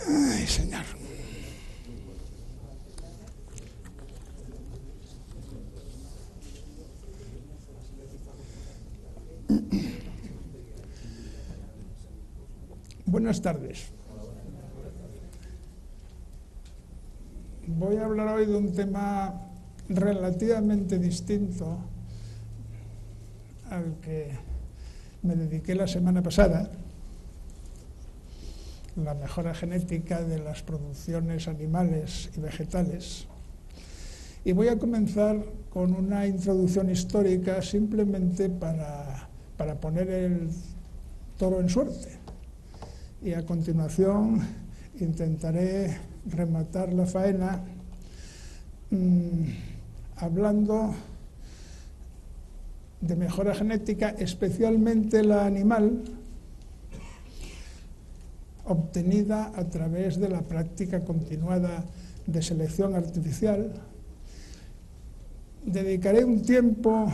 Ay, señor. Buenas tardes. Voy a hablar hoy de un tema relativamente distinto al que me dediqué la semana pasada, la mejora genética de las producciones animales y vegetales. Y voy a comenzar con una introducción histórica simplemente para poner el toro en suerte. Y a continuación intentaré rematar la faena hablando de mejora genética, especialmente la animal, obtenida a través de la práctica continuada de selección artificial. Dedicaré un tiempo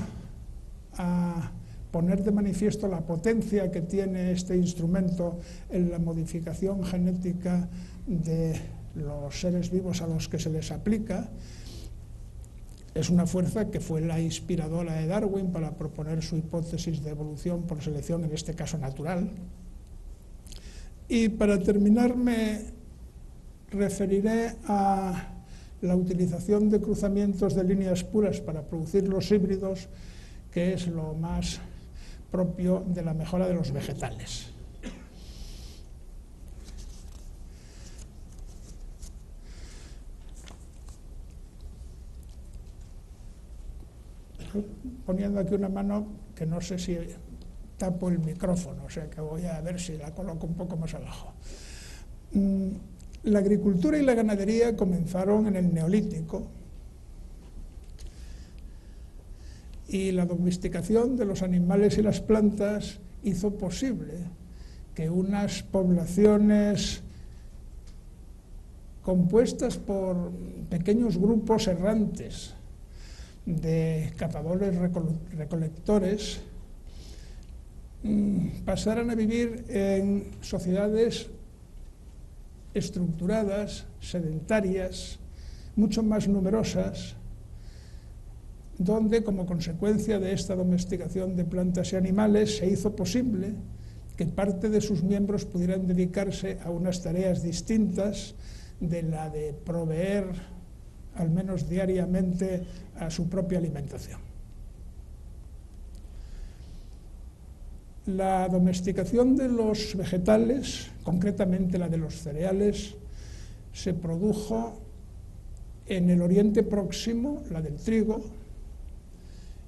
a poner de manifiesto la potencia que tiene este instrumento en la modificación genética de los seres vivos a los que se les aplica. Es una fuerza que fue la inspiradora de Darwin para proponer su hipótesis de evolución por selección, en este caso natural. Y para terminar me referiré a la utilización de cruzamientos de líneas puras para producir los híbridos, que es lo más propio de la mejora de los vegetales. Poniendo aquí una mano que no sé si tapo el micrófono, o sea que voy a ver si la coloco un poco más abajo. La agricultura y la ganadería comenzaron en el Neolítico y la domesticación de los animales y las plantas hizo posible que unas poblaciones compuestas por pequeños grupos errantes de cazadores recolectores pasaran a vivir en sociedades estructuradas, sedentarias, mucho más numerosas, donde como consecuencia de esta domesticación de plantas y animales se hizo posible que parte de sus miembros pudieran dedicarse a unas tareas distintas de la de proveer, al menos diariamente, a su propia alimentación. La domesticación de los vegetales, concretamente la de los cereales, se produjo en el Oriente Próximo, la del trigo,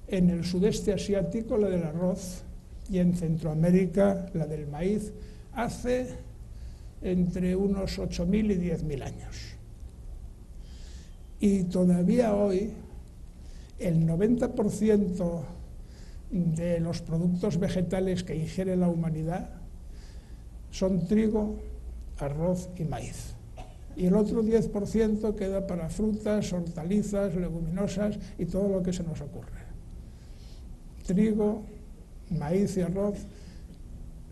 en el sudeste asiático, la del arroz, y en Centroamérica, la del maíz, hace entre unos 8.000 y 10.000 años. Y todavía hoy, el 90% de los productos vegetales que ingiere la humanidad son trigo, arroz y maíz. Y el otro 10% queda para frutas, hortalizas, leguminosas y todo lo que se nos ocurre. Trigo, maíz y arroz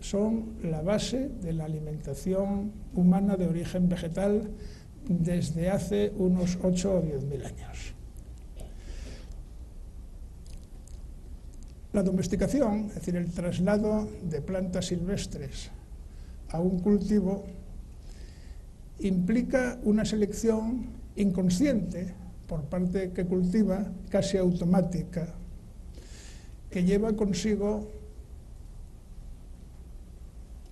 son la base de la alimentación humana de origen vegetal desde hace unos 8 o 10.000 años. La domesticación, es decir, el traslado de plantas silvestres a un cultivo, implica una selección inconsciente por parte que cultiva, casi automática, que lleva consigo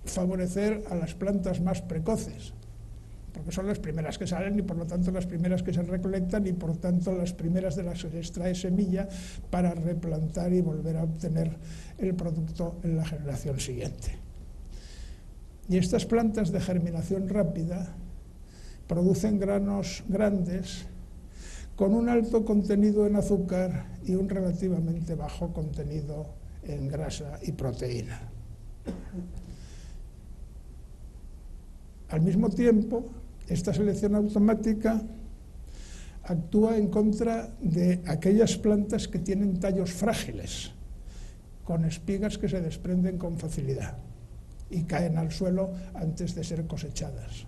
favorecer a las plantas más precoces, porque son las primeras que salen y por lo tanto las primeras que se recolectan y por tanto las primeras de las que se extrae semilla para replantar y volver a obtener el producto en la generación siguiente. Y estas plantas de germinación rápida producen granos grandes con un alto contenido en azúcar y un relativamente bajo contenido en grasa y proteína. Al mismo tiempo, esta selección automática actúa en contra de aquellas plantas que tienen tallos frágiles, con espigas que se desprenden con facilidad y caen al suelo antes de ser cosechadas.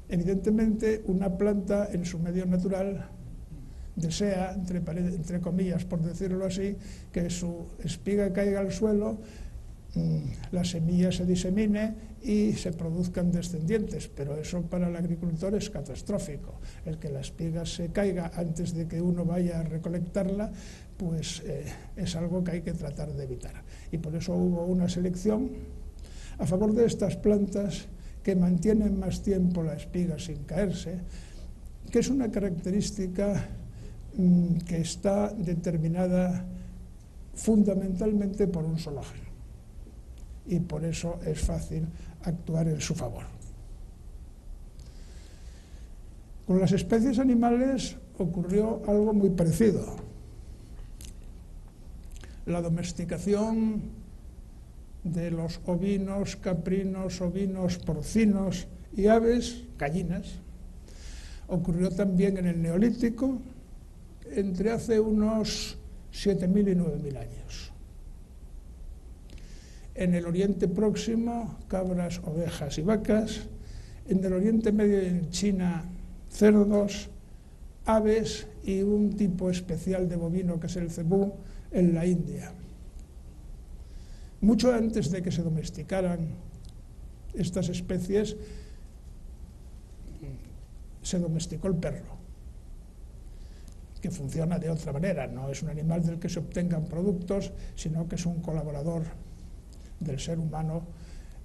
Evidentemente, una planta en su medio natural desea, entre comillas, por decirlo así, que su espiga caiga al suelo, la semilla se disemine y se produzcan descendientes, pero eso para el agricultor es catastrófico. El que la espiga se caiga antes de que uno vaya a recolectarla, pues es algo que hay que tratar de evitar. Y por eso hubo una selección a favor de estas plantas que mantienen más tiempo la espiga sin caerse, que es una característica que está determinada fundamentalmente por un solo gen. Y por eso es fácil actuar en su favor. Con las especies animales ocurrió algo muy parecido. La domesticación de los ovinos, caprinos, ovinos, porcinos y aves, gallinas, ocurrió también en el Neolítico, entre hace unos 7.000 y 9.000 años. En el Oriente Próximo, cabras, ovejas y vacas. En el Oriente Medio y en China, cerdos, aves y un tipo especial de bovino que es el cebú en la India. Mucho antes de que se domesticaran estas especies, se domesticó el perro, que funciona de otra manera. No es un animal del que se obtengan productos, sino que es un colaborador del ser humano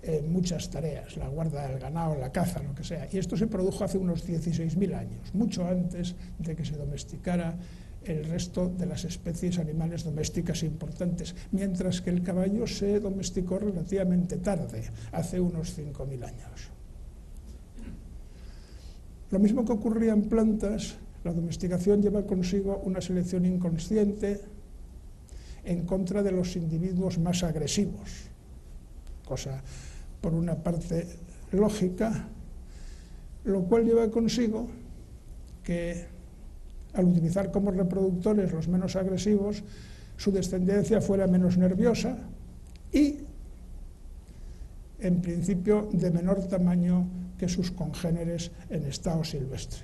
en muchas tareas, la guarda del ganado, la caza, lo que sea. Y esto se produjo hace unos 16.000 años, mucho antes de que se domesticara el resto de las especies animales domésticas importantes, mientras que el caballo se domesticó relativamente tarde, hace unos 5.000 años. Lo mismo que ocurría en plantas, la domesticación lleva consigo una selección inconsciente en contra de los individuos más agresivos, cosa por una parte lógica, lo cual lleva consigo que al utilizar como reproductores los menos agresivos, su descendencia fuera menos nerviosa y, en principio, de menor tamaño que sus congéneres en estado silvestre.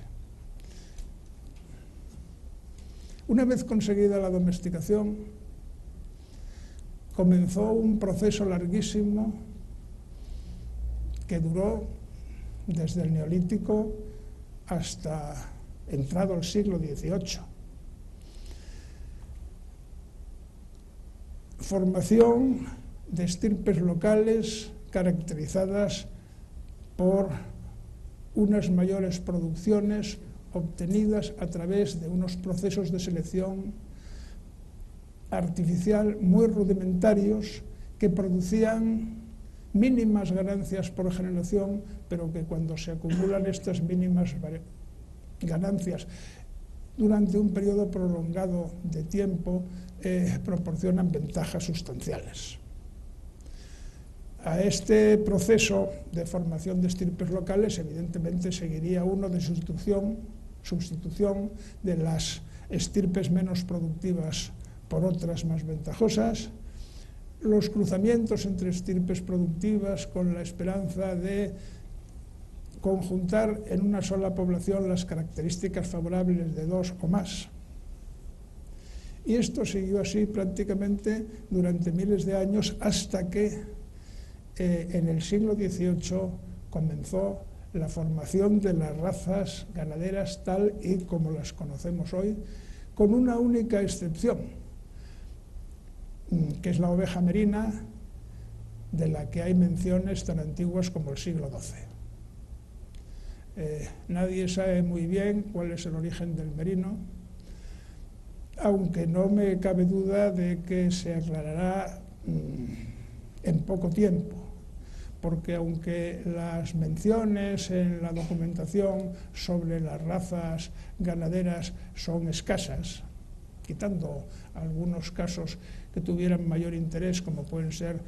Una vez conseguida la domesticación, comenzó un proceso larguísimo que duró desde el Neolítico hasta entrado el siglo XVIII. Formación de estirpes locales caracterizadas por unas mayores producciones obtenidas a través de unos procesos de selección artificial muy rudimentarios que producían mínimas ganancias por generación, pero que cuando se acumulan estas mínimas ganancias durante un periodo prolongado de tiempo proporcionan ventajas sustanciales. A este proceso de formación de estirpes locales evidentemente seguiría uno de sustitución de las estirpes menos productivas por otras más ventajosas, los cruzamientos entre estirpes productivas con la esperanza de conjuntar en una sola población las características favorables de dos o más. Y esto siguió así prácticamente durante miles de años hasta que en el siglo XVIII comenzó la formación de las razas ganaderas tal y como las conocemos hoy, con una única excepción, que es la oveja merina, de la que hay menciones tan antiguas como el siglo XII. Nadie sabe muy bien cuál es el origen del merino, aunque no me cabe duda de que se aclarará en poco tiempo, porque aunque las menciones en la documentación sobre las razas ganaderas son escasas, quitando algunos casos que tuvieran mayor interés, como pueden ser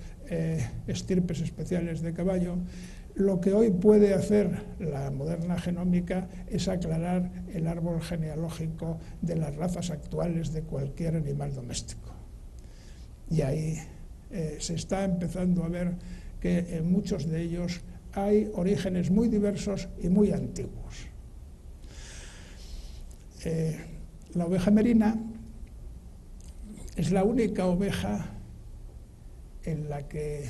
estirpes especiales de caballo, lo que hoy puede hacer la moderna genómica es aclarar el árbol genealógico de las razas actuales de cualquier animal doméstico. Y ahí se está empezando a ver que en muchos de ellos hay orígenes muy diversos y muy antiguos. La oveja merina es la única oveja en la que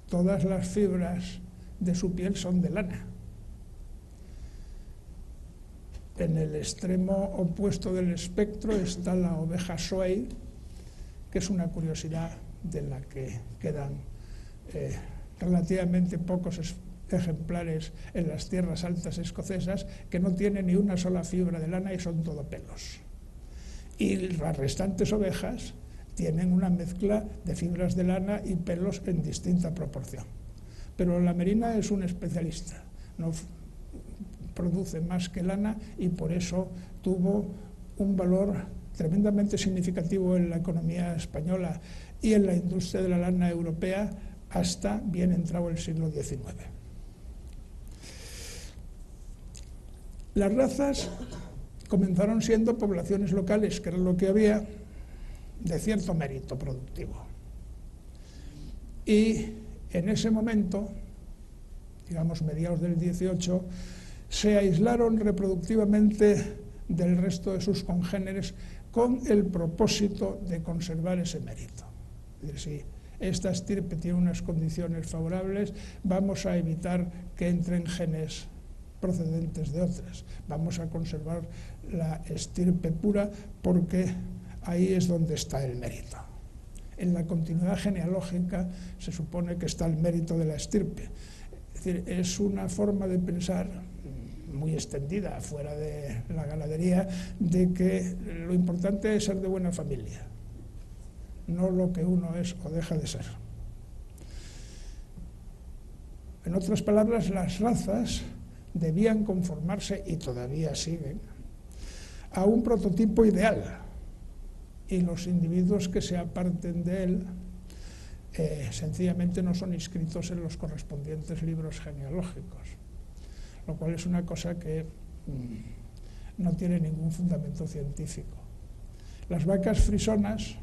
todas las fibras de su piel son de lana. En el extremo opuesto del espectro está la oveja Sway, que es una curiosidad de la que quedan relativamente pocos ejemplares en las tierras altas escocesas, que no tienen ni una sola fibra de lana y son todo pelos. Y las restantes ovejas tienen una mezcla de fibras de lana y pelos en distinta proporción. Pero la merina es un especialista, no produce más que lana y por eso tuvo un valor tremendamente significativo en la economía española y en la industria de la lana europea hasta bien entrado el siglo XIX. Las razas comenzaron siendo poblaciones locales, que era lo que había, de cierto mérito productivo. Y en ese momento, digamos mediados del 18, se aislaron reproductivamente del resto de sus congéneres con el propósito de conservar ese mérito. Es decir, si esta estirpe tiene unas condiciones favorables, vamos a evitar que entren genes procedentes de otras. Vamos a conservar la estirpe pura porque ahí es donde está el mérito. En la continuidad genealógica se supone que está el mérito de la estirpe. Es decir, es una forma de pensar muy extendida fuera de la ganadería, de que lo importante es ser de buena familia, no lo que uno es o deja de ser. En otras palabras, las razas debían conformarse, y todavía siguen, a un prototipo ideal, y los individuos que se aparten de él sencillamente no son inscritos en los correspondientes libros genealógicos, lo cual es una cosa que no tiene ningún fundamento científico. Las vacas frisonas,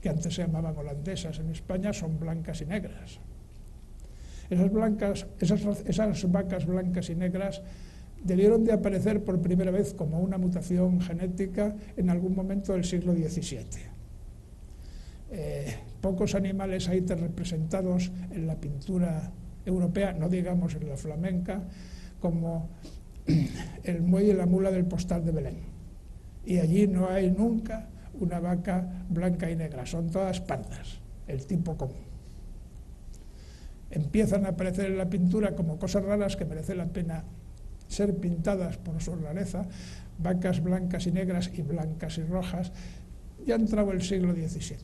que antes se llamaban holandesas en España, son blancas y negras. Esas vacas blancas y negras debieron de aparecer por primera vez como una mutación genética en algún momento del siglo XVII. Pocos animales hay representados en la pintura europea, no digamos en la flamenca, como el buey y la mula del postal de Belén. Y allí no hay nunca una vaca blanca y negra, son todas pardas, el tipo común. Empiezan a aparecer en la pintura como cosas raras que merece la pena ser pintadas por su rareza, vacas blancas y negras y blancas y rojas. Ya ha entrado el siglo XVII.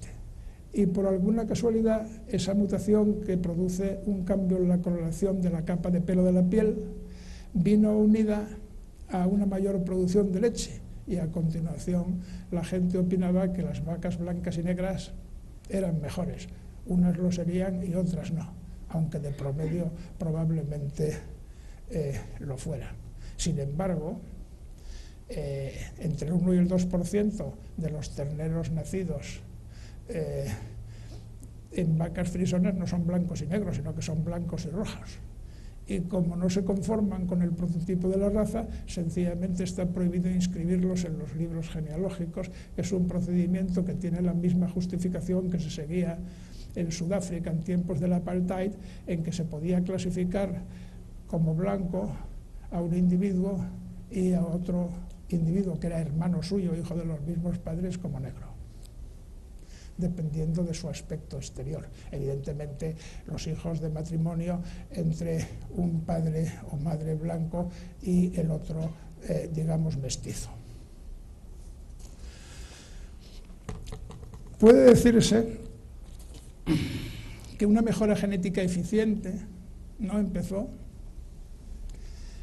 Y por alguna casualidad, esa mutación que produce un cambio en la coloración de la capa de pelo de la piel vino unida a una mayor producción de leche, y a continuación la gente opinaba que las vacas blancas y negras eran mejores. Unas lo serían y otras no, aunque de promedio probablemente lo fueran. Sin embargo, entre el 1 y el 2% de los terneros nacidos en vacas frisonas no son blancos y negros, sino que son blancos y rojos. Y como no se conforman con el prototipo de la raza, sencillamente está prohibido inscribirlos en los libros genealógicos, que es un procedimiento que tiene la misma justificación que se seguía en Sudáfrica en tiempos del apartheid, en que se podía clasificar como blanco a un individuo y a otro individuo que era hermano suyo, hijo de los mismos padres, como negro, dependiendo de su aspecto exterior. Evidentemente, los hijos de matrimonio entre un padre o madre blanco y el otro, digamos, mestizo. Puede decirse que una mejora genética eficiente no empezó.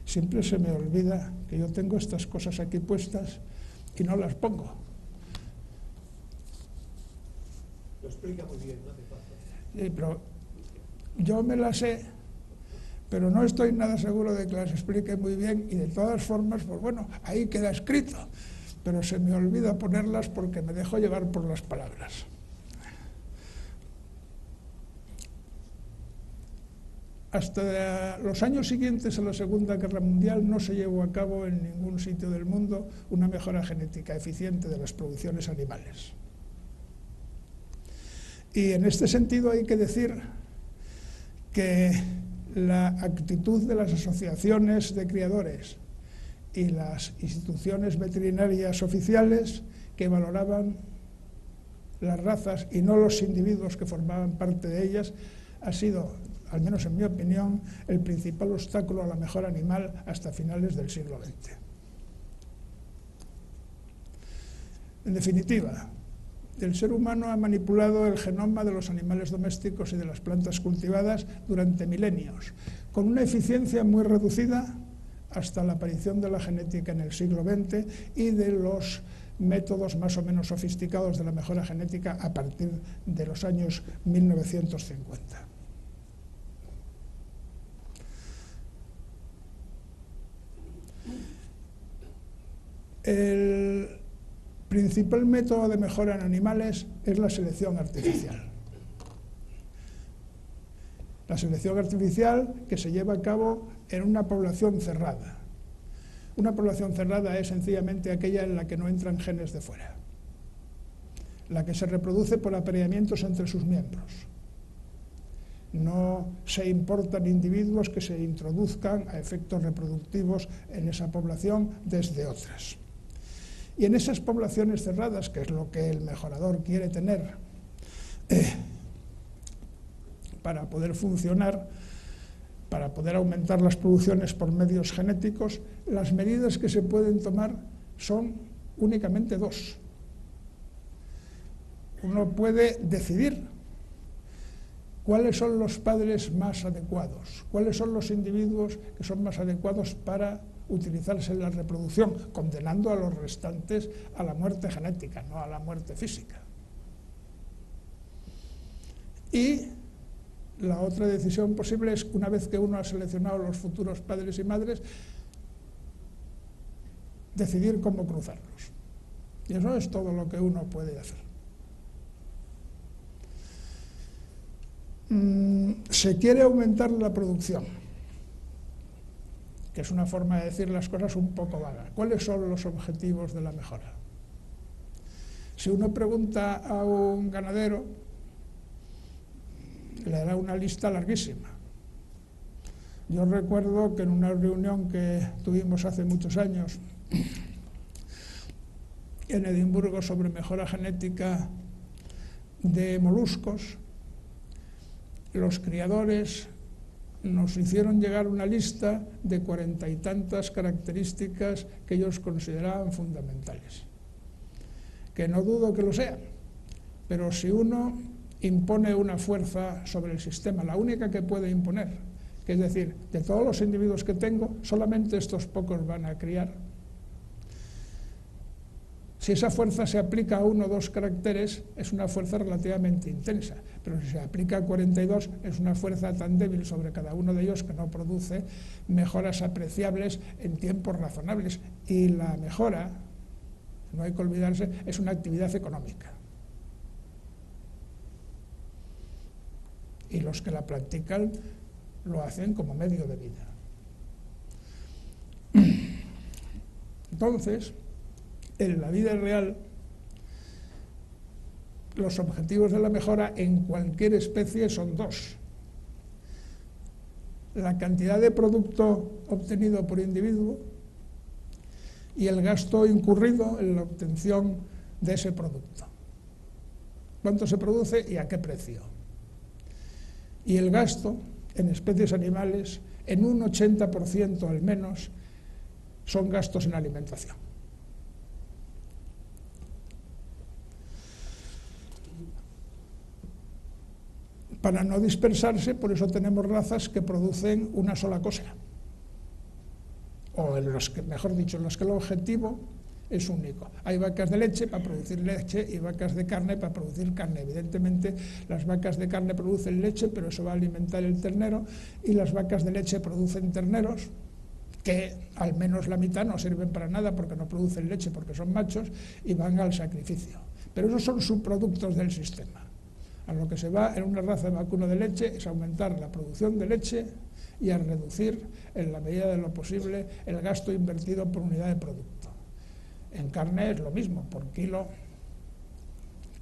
Siempre se me olvida que yo tengo estas cosas aquí puestas y no las pongo. Lo explica muy bien, no hace falta. Sí, pero yo me las sé, pero no estoy nada seguro de que las explique muy bien, y de todas formas, pues bueno, ahí queda escrito, pero se me olvida ponerlas porque me dejo llevar por las palabras. Hasta los años siguientes a la Segunda Guerra Mundial no se llevó a cabo en ningún sitio del mundo una mejora genética eficiente de las producciones animales. Y en este sentido hay que decir que la actitud de las asociaciones de criadores y las instituciones veterinarias oficiales que valoraban las razas y no los individuos que formaban parte de ellas ha sido, al menos en mi opinión, el principal obstáculo a la mejora animal hasta finales del siglo XX. En definitiva, el ser humano ha manipulado el genoma de los animales domésticos y de las plantas cultivadas durante milenios, con una eficiencia muy reducida hasta la aparición de la genética en el siglo XX y de los métodos más o menos sofisticados de la mejora genética a partir de los años 1950. El principal método de mejora en animales es la selección artificial. La selección artificial que se lleva a cabo en una población cerrada. Una población cerrada es sencillamente aquella en la que no entran genes de fuera, la que se reproduce por apareamientos entre sus miembros. No se importan individuos que se introduzcan a efectos reproductivos en esa población desde otras. Y en esas poblaciones cerradas, que es lo que el mejorador quiere tener para poder funcionar, para poder aumentar las producciones por medios genéticos, las medidas que se pueden tomar son únicamente dos. Uno puede decidir cuáles son los padres más adecuados, cuáles son los individuos que son más adecuados para utilizarse en la reproducción, condenando a los restantes a la muerte genética, no a la muerte física. Y la otra decisión posible es, una vez que uno ha seleccionado los futuros padres y madres, decidir cómo cruzarlos. Y eso es todo lo que uno puede hacer. Se quiere aumentar la producción, que es una forma de decir las cosas un poco vaga. ¿Cuáles son los objetivos de la mejora? Si uno pregunta a un ganadero, le dará una lista larguísima. Yo recuerdo que en una reunión que tuvimos hace muchos años en Edimburgo sobre mejora genética de moluscos, los criadores nos hicieron llegar una lista de 40 y tantas características que ellos consideraban fundamentales. Que no dudo que lo sean, pero si uno impone una fuerza sobre el sistema, la única que puede imponer, que es decir, de todos los individuos que tengo, solamente estos pocos van a criar. Si esa fuerza se aplica a 1 o 2 caracteres, es una fuerza relativamente intensa, pero si se aplica a 42, es una fuerza tan débil sobre cada uno de ellos que no produce mejoras apreciables en tiempos razonables. Y la mejora, no hay que olvidarse, es una actividad económica. Y los que la practican lo hacen como medio de vida. Entonces, en la vida real, los objetivos de la mejora en cualquier especie son dos. La cantidad de producto obtenido por individuo y el gasto incurrido en la obtención de ese producto. ¿Cuánto se produce y a qué precio? Y el gasto en especies animales, en un 80% al menos, son gastos en alimentación. Para no dispersarse, por eso tenemos razas que producen una sola cosa. O en los que, mejor dicho, en los que el objetivo es único. Hay vacas de leche para producir leche y vacas de carne para producir carne. Evidentemente, las vacas de carne producen leche, pero eso va a alimentar el ternero, y las vacas de leche producen terneros, que al menos la mitad no sirven para nada porque no producen leche, porque son machos, y van al sacrificio. Pero esos son subproductos del sistema. A lo que se va en una raza de vacuno de leche es aumentar la producción de leche y a reducir, en la medida de lo posible, el gasto invertido por unidad de producto. En carne es lo mismo, por kilo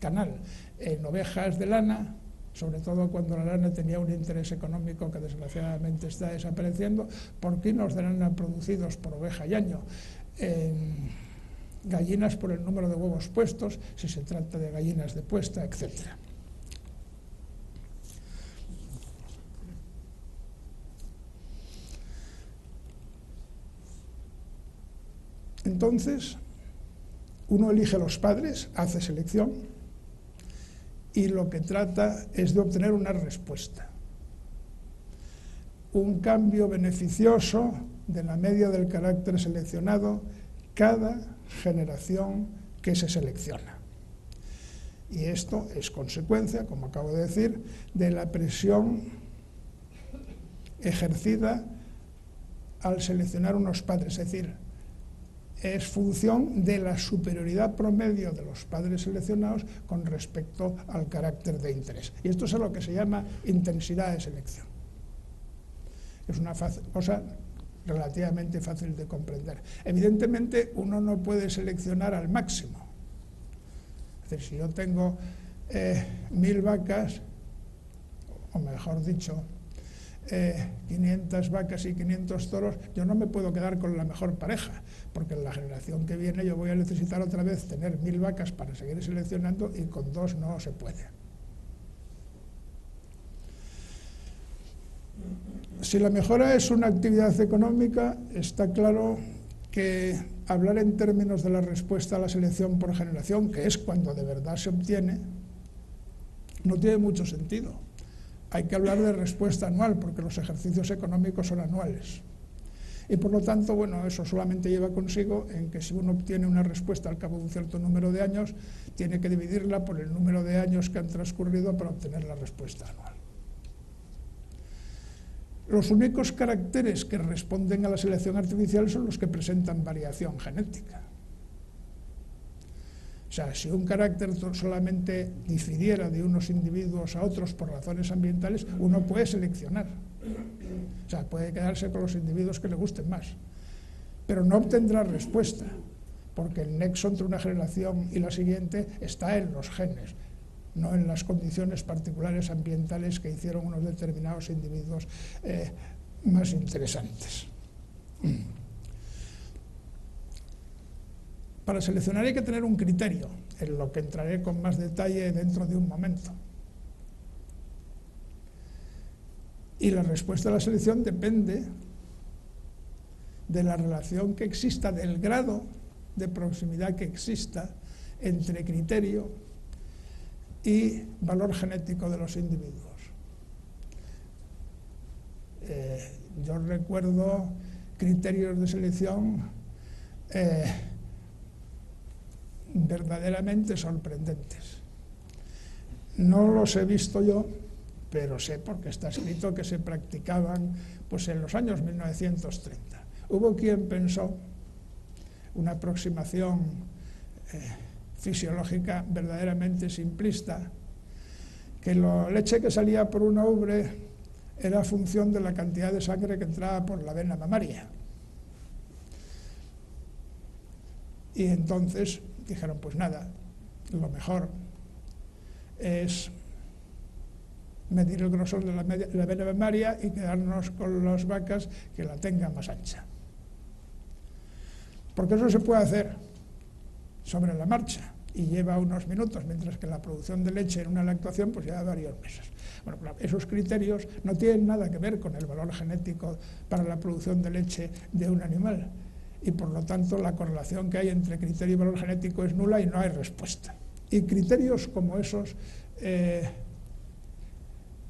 canal. En ovejas de lana, sobre todo cuando la lana tenía un interés económico que desgraciadamente está desapareciendo, por kilos de lana producidos por oveja y año. En gallinas por el número de huevos puestos, si se trata de gallinas de puesta, etc. Entonces, uno elige los padres, hace selección, y lo que trata es de obtener una respuesta. Un cambio beneficioso de la media del carácter seleccionado cada generación que se selecciona. Y esto es consecuencia, como acabo de decir, de la presión ejercida al seleccionar unos padres, es decir, es función de la superioridad promedio de los padres seleccionados con respecto al carácter de interés. Y esto es lo que se llama intensidad de selección. Es una cosa relativamente fácil de comprender. Evidentemente, uno no puede seleccionar al máximo. Es decir, si yo tengo 1000 vacas, o mejor dicho, 500 vacas y 500 toros, yo no me puedo quedar con la mejor pareja, porque en la generación que viene yo voy a necesitar otra vez tener 1000 vacas para seguir seleccionando y con 2 no se puede. Si la mejora es una actividad económica, está claro que hablar en términos de la respuesta a la selección por generación, que es cuando de verdad se obtiene, no tiene mucho sentido. Hay que hablar de respuesta anual, porque los ejercicios económicos son anuales. Y por lo tanto, bueno, eso solamente lleva consigo en que si uno obtiene una respuesta al cabo de un cierto número de años, tiene que dividirla por el número de años que han transcurrido para obtener la respuesta anual. Los únicos caracteres que responden a la selección artificial son los que presentan variación genética. O sea, si un carácter solamente difiriera de unos individuos a otros por razones ambientales, uno puede seleccionar. O sea, puede quedarse con los individuos que le gusten más. Pero no obtendrá respuesta, porque el nexo entre una generación y la siguiente está en los genes, no en las condiciones particulares ambientales que hicieron unos determinados individuos más interesantes. Para seleccionar hay que tener un criterio, en lo que entraré con más detalle dentro de un momento. Y la respuesta a la selección depende de la relación que exista, del grado de proximidad que exista entre criterio y valor genético de los individuos. Yo recuerdo criterios de selección verdaderamente sorprendentes. No los he visto yo, pero sé porque está escrito que se practicaban pues, en los años 1930. Hubo quien pensó una aproximación fisiológica verdaderamente simplista, que la leche que salía por una ubre era función de la cantidad de sangre que entraba por la vena mamaria. Y entonces dijeron, pues nada, lo mejor es medir el grosor de la vena mamaria y quedarnos con las vacas que la tengan más ancha. Porque eso se puede hacer sobre la marcha y lleva unos minutos, mientras que la producción de leche en una lactación pues lleva varios meses. Bueno, esos criterios no tienen nada que ver con el valor genético para la producción de leche de un animal, y por lo tanto la correlación que hay entre criterio y valor genético es nula y no hay respuesta. Y criterios como esos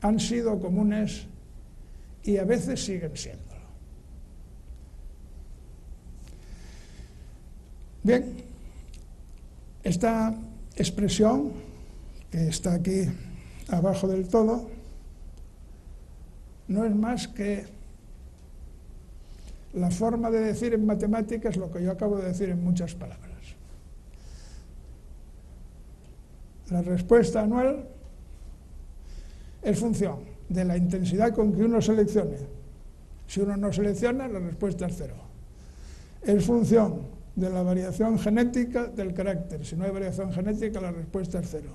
han sido comunes y a veces siguen siéndolo. Bien, esta expresión que está aquí abajo del todo no es más que la forma de decir en matemáticas lo que yo acabo de decir en muchas palabras. La respuesta anual es función de la intensidad con que uno seleccione. Si uno no selecciona, la respuesta es 0. Es función de la variación genética del carácter. Si no hay variación genética, la respuesta es 0.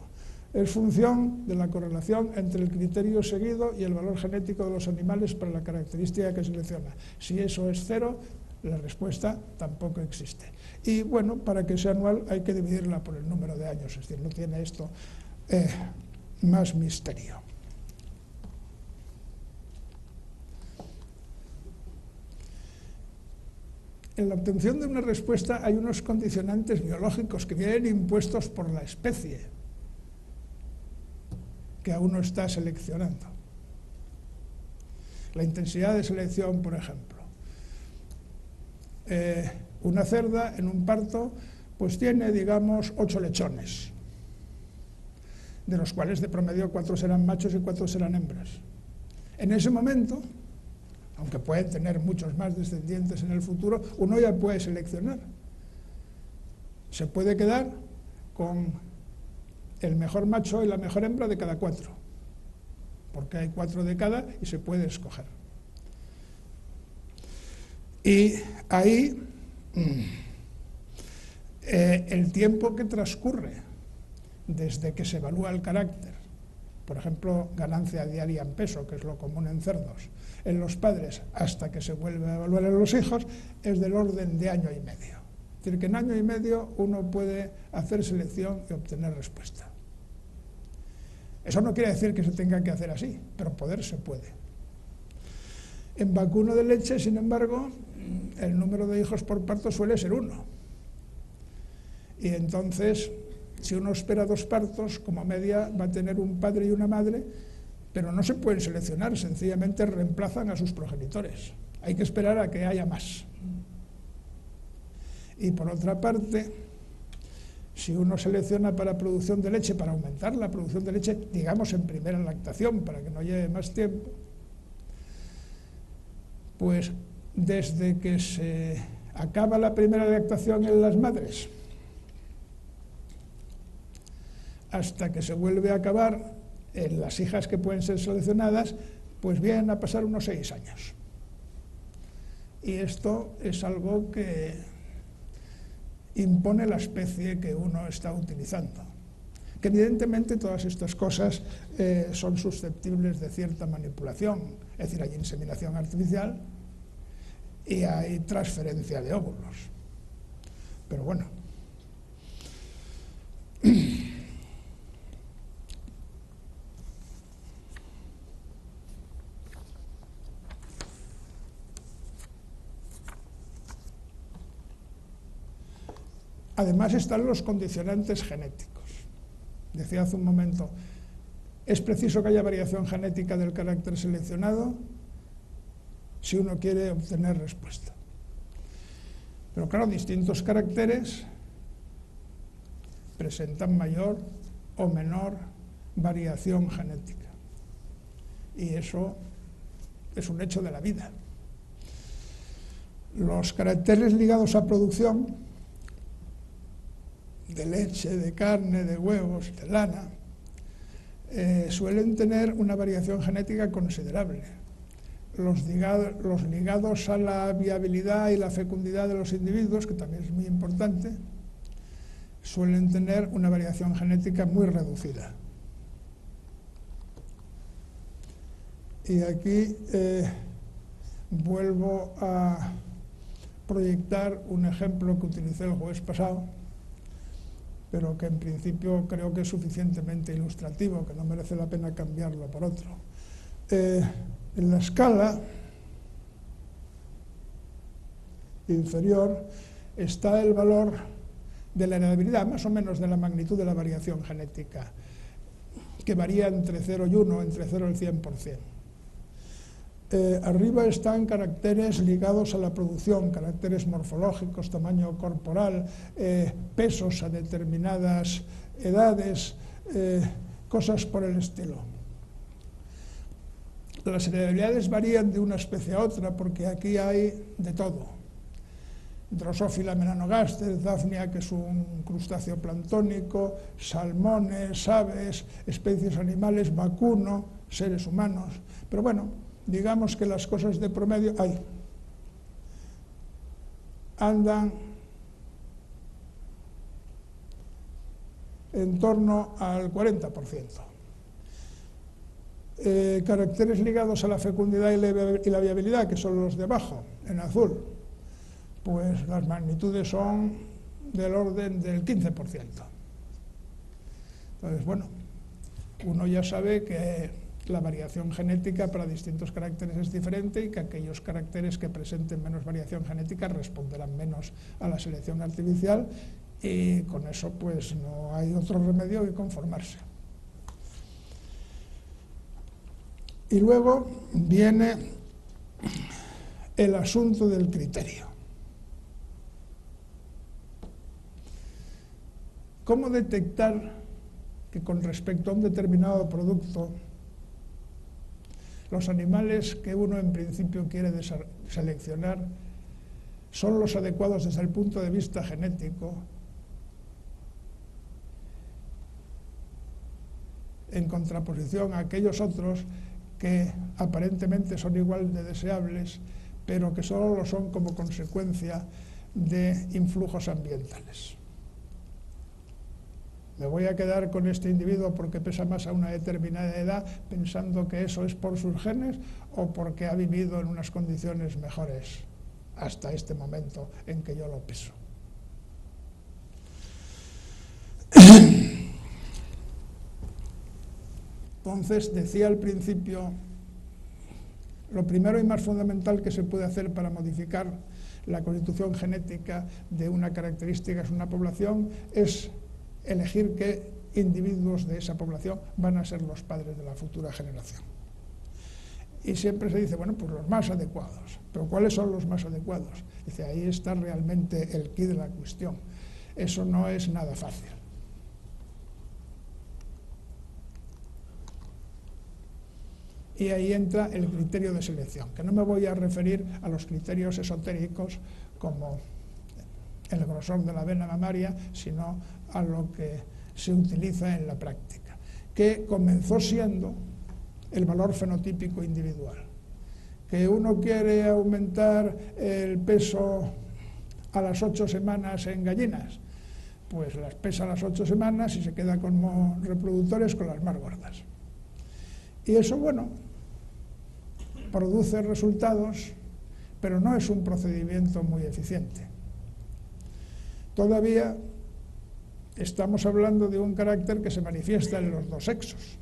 Es función de la correlación entre el criterio seguido y el valor genético de los animales para la característica que selecciona. Si eso es 0, la respuesta tampoco existe. Y bueno, para que sea anual hay que dividirla por el número de años, es decir, no tiene esto más misterio. En la obtención de una respuesta hay unos condicionantes biológicos que vienen impuestos por la especie que a uno está seleccionando. La intensidad de selección, por ejemplo. Una cerda en un parto pues tiene, digamos, 8 lechones, de los cuales de promedio 4 serán machos y 4 serán hembras. En ese momento, aunque pueden tener muchos más descendientes en el futuro, uno ya puede seleccionar. Se puede quedar con el mejor macho y la mejor hembra de cada 4, porque hay 4 de cada y se puede escoger. Y ahí el tiempo que transcurre desde que se evalúa el carácter, por ejemplo, ganancia diaria en peso, que es lo común en cerdos, en los padres, hasta que se vuelve a evaluar en los hijos, es del orden de año y medio. Es decir, que en año y medio uno puede hacer selección y obtener respuesta. Eso no quiere decir que se tenga que hacer así, pero poder se puede. En vacuno de leche, sin embargo, el número de hijos por parto suele ser 1. Y entonces, si uno espera 2 partos, como media va a tener un padre y una madre, pero no se pueden seleccionar, sencillamente reemplazan a sus progenitores. Hay que esperar a que haya más. Y por otra parte, si uno selecciona para producción de leche, para aumentar la producción de leche, digamos en primera lactación, para que no lleve más tiempo, pues desde que se acaba la primera lactación en las madres hasta que se vuelve a acabar en las hijas que pueden ser seleccionadas, pues vienen a pasar unos 6 años. Y esto es algo que impone la especie que uno está utilizando. Que evidentemente todas estas cosas son susceptibles de cierta manipulación, es decir, hay inseminación artificial y hay transferencia de óvulos. Pero bueno. Además están los condicionantes genéticos. Decía hace un momento, ¿es preciso que haya variación genética del carácter seleccionado si uno quiere obtener respuesta? Pero claro, distintos caracteres presentan mayor o menor variación genética. Y eso es un hecho de la vida. Los caracteres ligados a producción de leche, de carne, de huevos, de lana, suelen tener una variación genética considerable. Los ligados a la viabilidad y la fecundidad de los individuos, que también es muy importante, suelen tener una variación genética muy reducida. Y aquí vuelvo a proyectar un ejemplo que utilicé el jueves pasado, pero que en principio creo que es suficientemente ilustrativo, que no merece la pena cambiarlo por otro. En la escala inferior está el valor de la heredabilidad, más o menos de la magnitud de la variación genética, que varía entre 0 y 1, entre 0 y el 100%. Arriba están caracteres ligados a la producción, caracteres morfológicos, tamaño corporal, pesos a determinadas edades, cosas por el estilo. Las heredabilidades varían de una especie a otra porque aquí hay de todo. Drosophila melanogaster, Daphnia, que es un crustáceo planctónico, salmones, aves, especies animales, vacuno, seres humanos, pero bueno, digamos que las cosas de promedio andan en torno al 40%. Caracteres ligados a la fecundidad y la viabilidad, que son los de abajo, en azul, pues las magnitudes son del orden del 15%. Entonces, bueno, uno ya sabe que la variación genética para distintos caracteres es diferente y que aquellos caracteres que presenten menos variación genética responderán menos a la selección artificial, y con eso pues no hay otro remedio que conformarse. Y luego viene el asunto del criterio. ¿Cómo detectar que con respecto a un determinado producto los animales que uno en principio quiere seleccionar son los adecuados desde el punto de vista genético, en contraposición a aquellos otros que aparentemente son igual de deseables, pero que solo lo son como consecuencia de influjos ambientales? Me voy a quedar con este individuo porque pesa más a una determinada edad, pensando que eso es por sus genes o porque ha vivido en unas condiciones mejores hasta este momento en que yo lo peso. Entonces, decía al principio, lo primero y más fundamental que se puede hacer para modificar la constitución genética de una característica de una población es elegir qué individuos de esa población van a ser los padres de la futura generación. Y siempre se dice, bueno, pues los más adecuados. ¿Pero cuáles son los más adecuados? Dice, ahí está realmente el quid de la cuestión. Eso no es nada fácil. Y ahí entra el criterio de selección, que no me voy a referir a los criterios esotéricos como el grosor de la vena mamaria, sino a lo que se utiliza en la práctica, que comenzó siendo el valor fenotípico individual. Que uno quiere aumentar el peso a las 8 semanas en gallinas, pues las pesa a las 8 semanas y se queda como reproductores con las más gordas. Y eso, bueno, produce resultados, pero no es un procedimiento muy eficiente. Todavía estamos hablando de un carácter que se manifiesta en los dos sexos.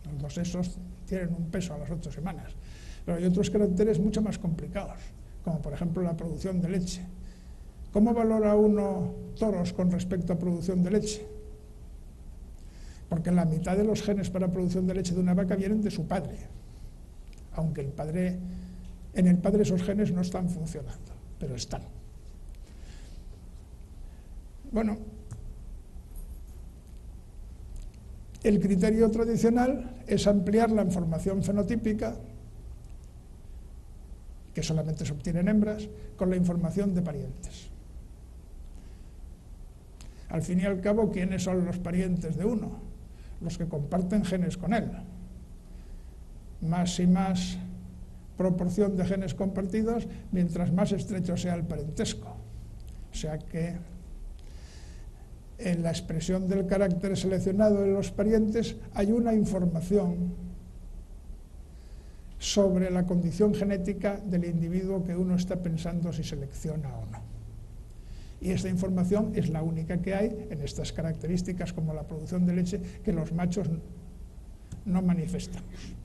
Los dos sexos tienen un peso a las 8 semanas, pero hay otros caracteres mucho más complicados, como por ejemplo la producción de leche. ¿Cómo valora uno toros con respecto a producción de leche? Porque la mitad de los genes para producción de leche de una vaca vienen de su padre, aunque en el padre esos genes no están funcionando, pero están. Bueno, el criterio tradicional es ampliar la información fenotípica, que solamente se obtiene en hembras, con la información de parientes. Al fin y al cabo, ¿quiénes son los parientes de uno? Los que comparten genes con él. Más y más proporción de genes compartidos, mientras más estrecho sea el parentesco. O sea que en la expresión del carácter seleccionado en los parientes hay una información sobre la condición genética del individuo que uno está pensando si selecciona o no. Y esta información es la única que hay en estas características como la producción de leche que los machos no manifestamos.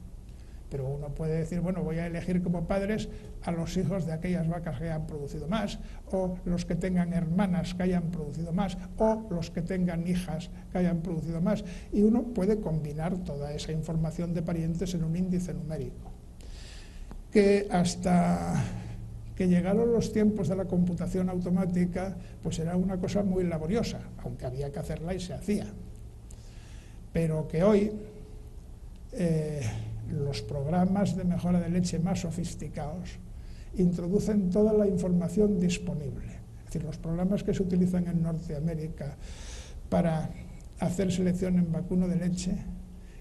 Pero uno puede decir, bueno, voy a elegir como padres a los hijos de aquellas vacas que hayan producido más, o los que tengan hermanas que hayan producido más, o los que tengan hijas que hayan producido más. Y uno puede combinar toda esa información de parientes en un índice numérico. Que hasta que llegaron los tiempos de la computación automática, pues era una cosa muy laboriosa, aunque había que hacerla y se hacía. Pero que hoy los programas de mejora de leche más sofisticados introducen toda la información disponible. Es decir, los programas que se utilizan en Norteamérica para hacer selección en vacuno de leche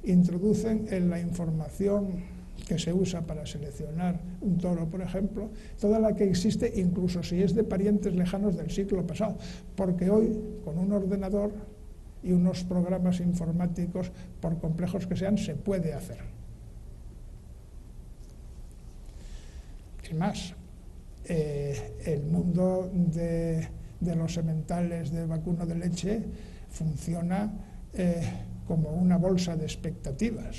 introducen en la información que se usa para seleccionar un toro, por ejemplo, toda la que existe, incluso si es de parientes lejanos del siglo pasado, porque hoy, con un ordenador y unos programas informáticos, por complejos que sean, se puede hacer. Es más, el mundo de los sementales de vacuno de leche funciona como una bolsa de expectativas,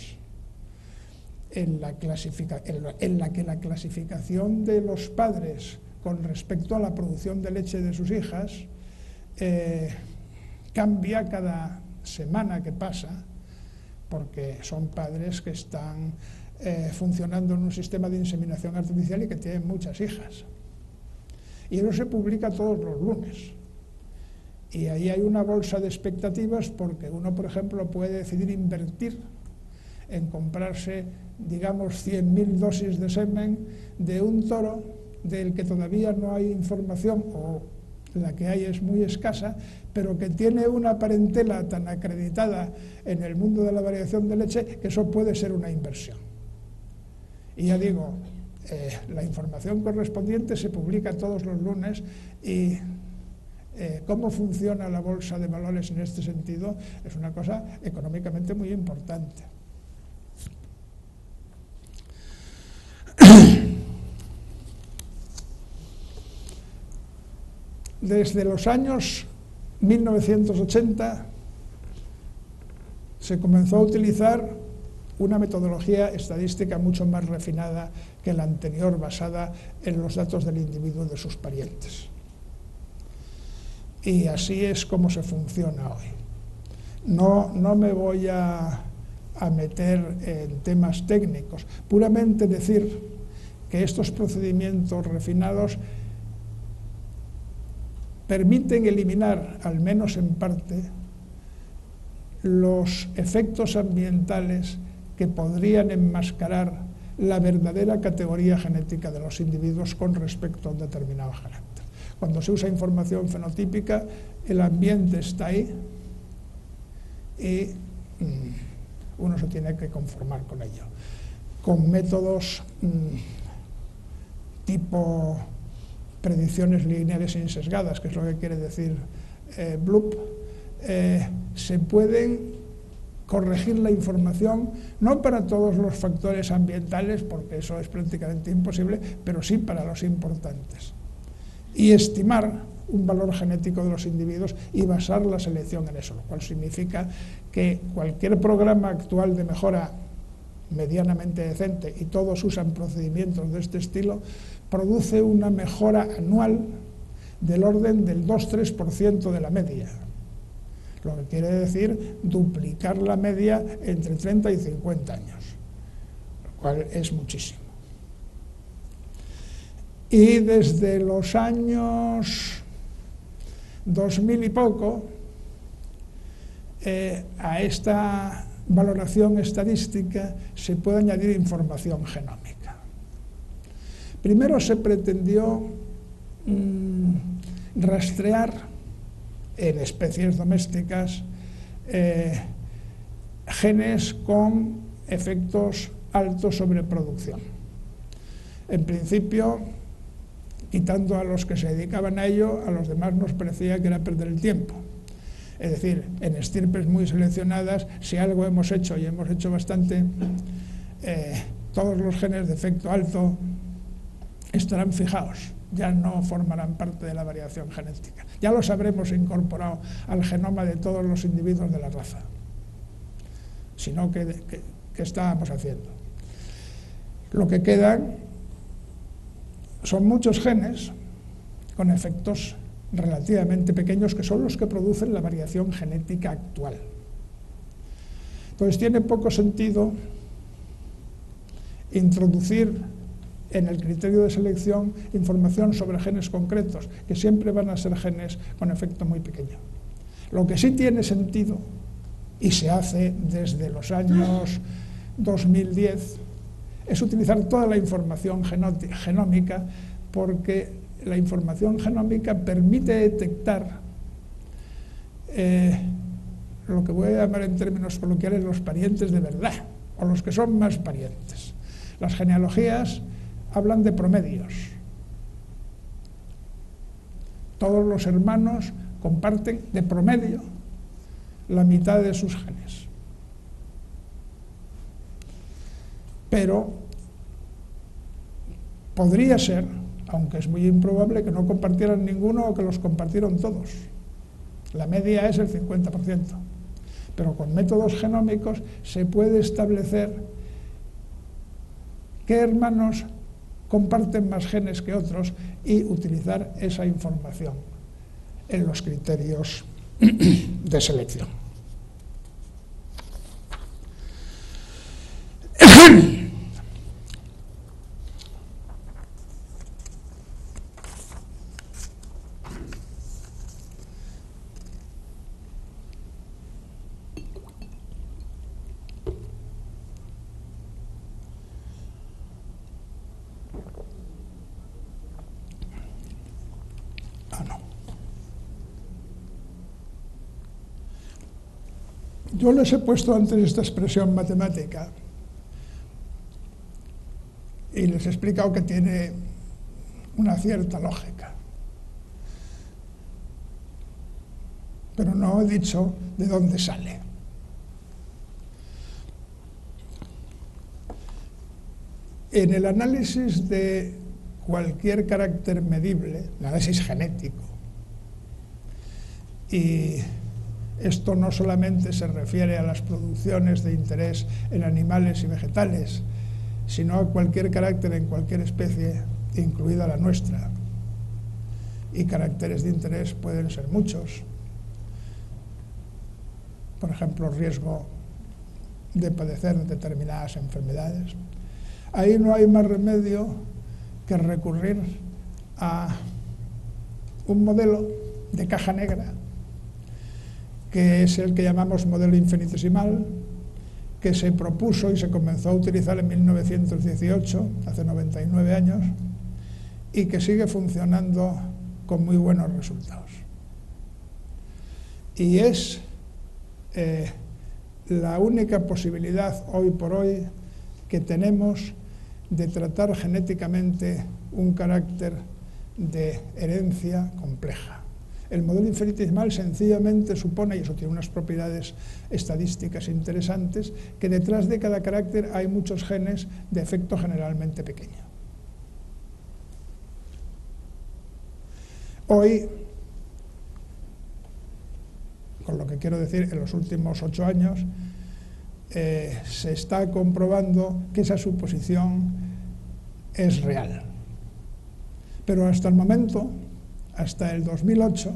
en la que la clasificación de los padres con respecto a la producción de leche de sus hijas cambia cada semana que pasa, porque son padres que están funcionando en un sistema de inseminación artificial y que tienen muchas hijas. Y eso se publica todos los lunes. Y ahí hay una bolsa de expectativas, porque uno, por ejemplo, puede decidir invertir en comprarse, digamos, 100.000 dosis de semen de un toro del que todavía no hay información, o la que hay es muy escasa, pero que tiene una parentela tan acreditada en el mundo de la variación de leche que eso puede ser una inversión. Y ya digo, la información correspondiente se publica todos los lunes, y cómo funciona la bolsa de valores en este sentido es una cosa económicamente muy importante. Desde los años 1980 se comenzó a utilizar una metodología estadística mucho más refinada que la anterior, basada en los datos del individuo y de sus parientes. Y así es como se funciona hoy. No me voy a meter en temas técnicos, puramente decir que estos procedimientos refinados permiten eliminar, al menos en parte, los efectos ambientales que podrían enmascarar la verdadera categoría genética de los individuos con respecto a un determinado carácter. Cuando se usa información fenotípica, el ambiente está ahí y uno se tiene que conformar con ello. Con métodos tipo predicciones lineales insesgadas, que es lo que quiere decir Bloop, se pueden corregir la información, no para todos los factores ambientales, porque eso es prácticamente imposible, pero sí para los importantes. Y estimar un valor genético de los individuos y basar la selección en eso, lo cual significa que cualquier programa actual de mejora medianamente decente, y todos usan procedimientos de este estilo, produce una mejora anual del orden del 2-3% de la media, lo que quiere decir duplicar la media entre 30 y 50 años, lo cual es muchísimo. Y desde los años 2000 y poco, a esta valoración estadística se puede añadir información genómica. Primero se pretendió rastrear en especies domésticas genes con efectos altos sobre producción. En principio, quitando a los que se dedicaban a ello, a los demás nos parecía que era perder el tiempo. Es decir, en estirpes muy seleccionadas, si algo hemos hecho, y hemos hecho bastante, todos los genes de efecto alto estarán fijados, ya no formarán parte de la variación genética. Ya los habremos incorporado al genoma de todos los individuos de la raza. Sino que estábamos haciendo. Lo que quedan son muchos genes con efectos relativamente pequeños, que son los que producen la variación genética actual. Entonces tiene poco sentido introducir en el criterio de selección información sobre genes concretos, que siempre van a ser genes con efecto muy pequeño. Lo que sí tiene sentido, y se hace desde los años 2010, es utilizar toda la información genómica, porque la información genómica permite detectar lo que voy a llamar en términos coloquiales los parientes de verdad, o los que son más parientes. Las genealogías hablan de promedios. Todos los hermanos comparten de promedio la mitad de sus genes. Pero podría ser, aunque es muy improbable, que no compartieran ninguno o que los compartieron todos. La media es el 50%. Pero con métodos genómicos se puede establecer qué hermanos comparten más genes que otros y utilizar esa información en los criterios de selección. Yo les he puesto antes esta expresión matemática y les he explicado que tiene una cierta lógica, pero no he dicho de dónde sale. En el análisis de cualquier carácter medible, el análisis genético, y esto no solamente se refiere a las producciones de interés en animales y vegetales, sino a cualquier carácter en cualquier especie, incluida la nuestra. Y caracteres de interés pueden ser muchos. Por ejemplo, riesgo de padecer determinadas enfermedades. Ahí no hay más remedio que recurrir a un modelo de caja negra, que es el que llamamos modelo infinitesimal, que se propuso y se comenzó a utilizar en 1918, hace 99 años, y que sigue funcionando con muy buenos resultados. Y es la única posibilidad hoy por hoy que tenemos de tratar genéticamente un carácter de herencia compleja. El modelo infinitesimal sencillamente supone, y eso tiene unas propiedades estadísticas interesantes, que detrás de cada carácter hay muchos genes de efecto generalmente pequeño. Hoy, con lo que quiero decir, en los últimos 8 años, se está comprobando que esa suposición es real. Pero hasta el momento, hasta el 2008,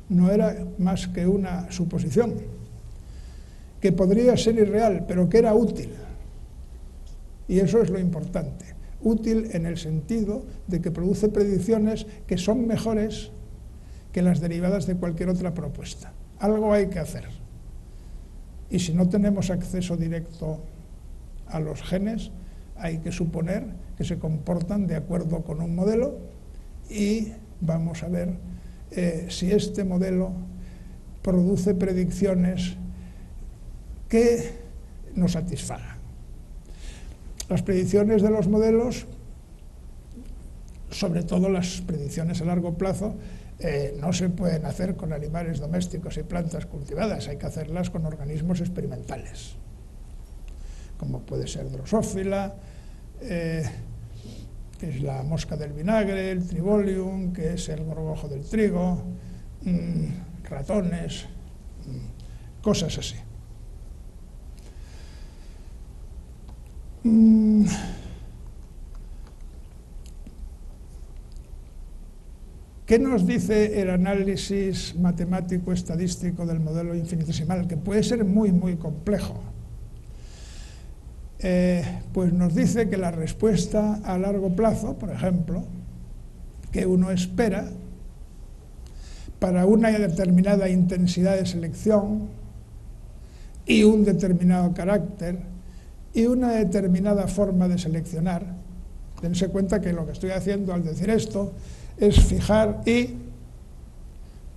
no era más que una suposición, que podría ser irreal, pero que era útil. Y eso es lo importante. Útil en el sentido de que produce predicciones que son mejores que las derivadas de cualquier otra propuesta. Algo hay que hacer. Y si no tenemos acceso directo a los genes, hay que suponer que se comportan de acuerdo con un modelo y vamos a ver si este modelo produce predicciones que nos satisfagan. Las predicciones de los modelos, sobre todo las predicciones a largo plazo, no se pueden hacer con animales domésticos y plantas cultivadas, hay que hacerlas con organismos experimentales, como puede ser Drosophila, que es la mosca del vinagre, el Tribolium, que es el gorgojo del trigo, ratones, cosas así. ¿Qué nos dice el análisis matemático-estadístico del modelo infinitesimal? Que puede ser muy, muy complejo. Pues nos dice que la respuesta a largo plazo, por ejemplo, que uno espera para una determinada intensidad de selección y un determinado carácter y una determinada forma de seleccionar. Dense cuenta que lo que estoy haciendo al decir esto es fijar y,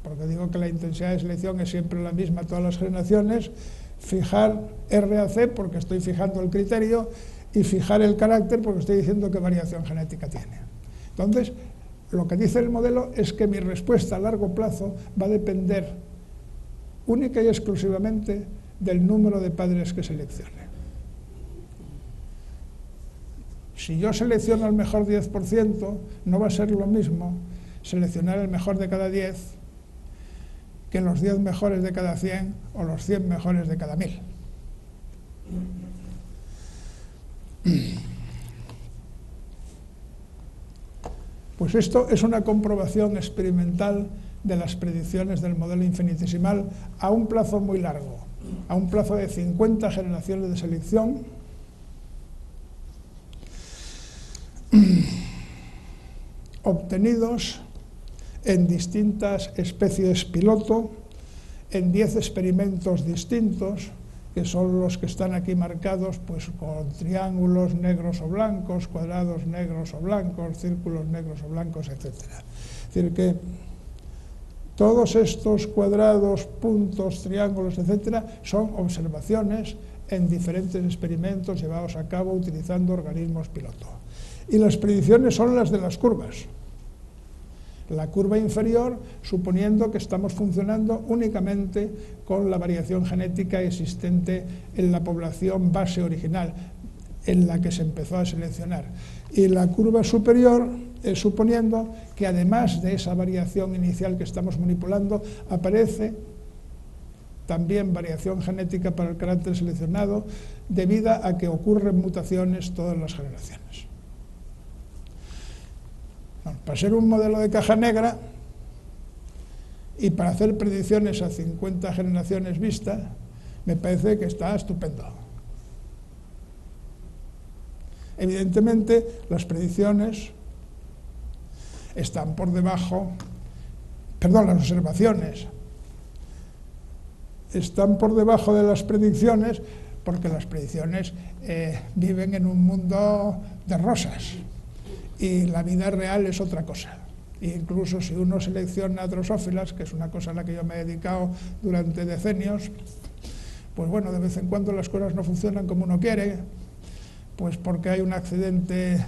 porque digo que la intensidad de selección es siempre la misma a todas las generaciones, fijar RAC porque estoy fijando el criterio y fijar el carácter porque estoy diciendo qué variación genética tiene. Entonces, lo que dice el modelo es que mi respuesta a largo plazo va a depender única y exclusivamente del número de padres que seleccione. Si yo selecciono el mejor 10%, no va a ser lo mismo seleccionar el mejor de cada 10 que los 10 mejores de cada 100 o los 100 mejores de cada 1000. Pues esto es una comprobación experimental de las predicciones del modelo infinitesimal a un plazo muy largo, a un plazo de 50 generaciones de selección, obtenidos en distintas especies piloto, en 10 experimentos distintos, que son los que están aquí marcados, pues con triángulos negros o blancos, cuadrados negros o blancos, círculos negros o blancos, etc. Es decir, que todos estos cuadrados, puntos, triángulos, etc., son observaciones en diferentes experimentos llevados a cabo utilizando organismos piloto. Y las predicciones son las de las curvas. La curva inferior, suponiendo que estamos funcionando únicamente con la variación genética existente en la población base original, en la que se empezó a seleccionar. Y la curva superior, suponiendo que además de esa variación inicial que estamos manipulando, aparece también variación genética para el carácter seleccionado, debido a que ocurren mutaciones todas las generaciones. Para ser un modelo de caja negra y para hacer predicciones a 50 generaciones vistas, me parece que está estupendo. Evidentemente, las predicciones están por debajo, perdón, las observaciones están por debajo de las predicciones, porque las predicciones viven en un mundo de rosas. Y la vida real es otra cosa. E incluso si uno selecciona drosófilas, que es una cosa a la que yo me he dedicado durante decenios, pues bueno, de vez en cuando las cosas no funcionan como uno quiere, pues porque hay un accidente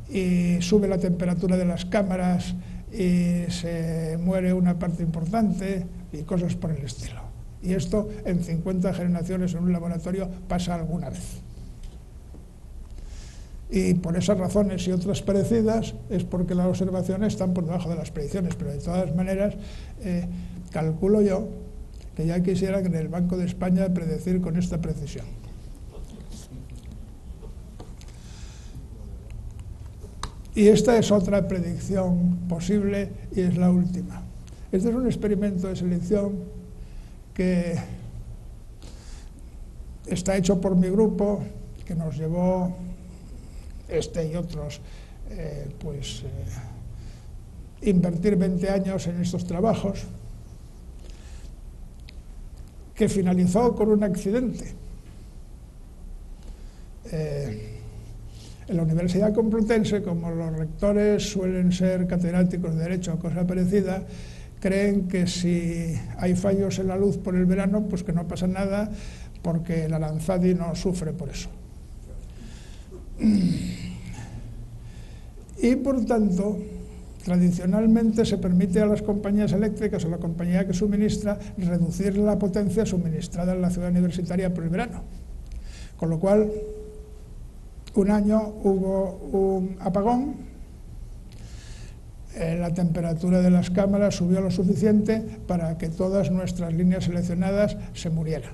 y sube la temperatura de las cámaras y se muere una parte importante y cosas por el estilo. Y esto en 50 generaciones en un laboratorio pasa alguna vez. Y por esas razones y otras parecidas es porque las observaciones están por debajo de las predicciones, pero de todas maneras calculo yo que ya quisieran en el Banco de España predecir con esta precisión. Y esta es otra predicción posible y es la última. Este es un experimento de selección que está hecho por mi grupo, que nos llevó este y otros, invertir 20 años en estos trabajos, que finalizó con un accidente. En la Universidad Complutense, como los rectores suelen ser catedráticos de Derecho o cosa parecida, creen que si hay fallos en la luz por el verano, pues que no pasa nada, porque el Aranzadi no sufre por eso. Y por tanto, tradicionalmente se permite a las compañías eléctricas o a la compañía que suministra reducir la potencia suministrada en la ciudad universitaria por el verano. Con lo cual, un año hubo un apagón, la temperatura de las cámaras subió lo suficiente para que todas nuestras líneas seleccionadas se murieran.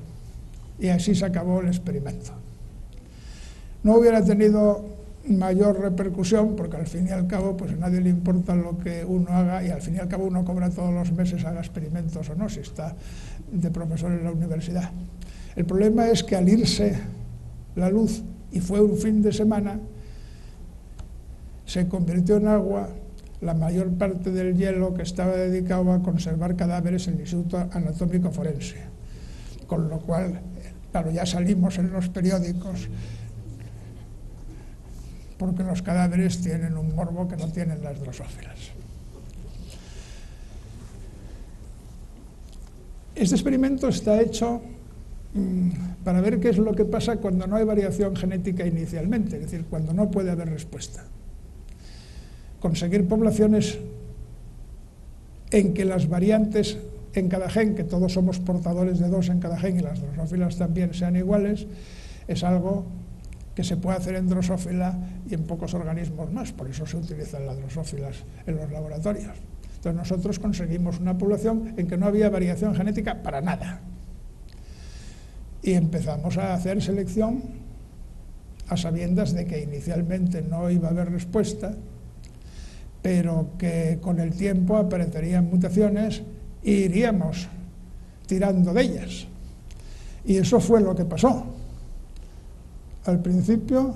Y así se acabó el experimento. No hubiera tenido mayor repercusión, porque al fin y al cabo pues a nadie le importa lo que uno haga y al fin y al cabo uno cobra todos los meses, haga experimentos o no, si está de profesor en la universidad. El problema es que al irse la luz, y fue un fin de semana, se convirtió en agua la mayor parte del hielo que estaba dedicado a conservar cadáveres en el Instituto Anatómico Forense. Con lo cual, claro, ya salimos en los periódicos, porque los cadáveres tienen un morbo que no tienen las drosófilas. Este experimento está hecho para ver qué es lo que pasa cuando no hay variación genética inicialmente, es decir, cuando no puede haber respuesta. Conseguir poblaciones en que las variantes en cada gen, que todos somos portadores de 2 en cada gen y las drosófilas también sean iguales, es algo que se puede hacer en drosófila y en pocos organismos más, por eso se utilizan las drosófilas en los laboratorios. Entonces nosotros conseguimos una población en que no había variación genética para nada. Y empezamos a hacer selección a sabiendas de que inicialmente no iba a haber respuesta, pero que con el tiempo aparecerían mutaciones e iríamos tirando de ellas. Y eso fue lo que pasó. Al principio,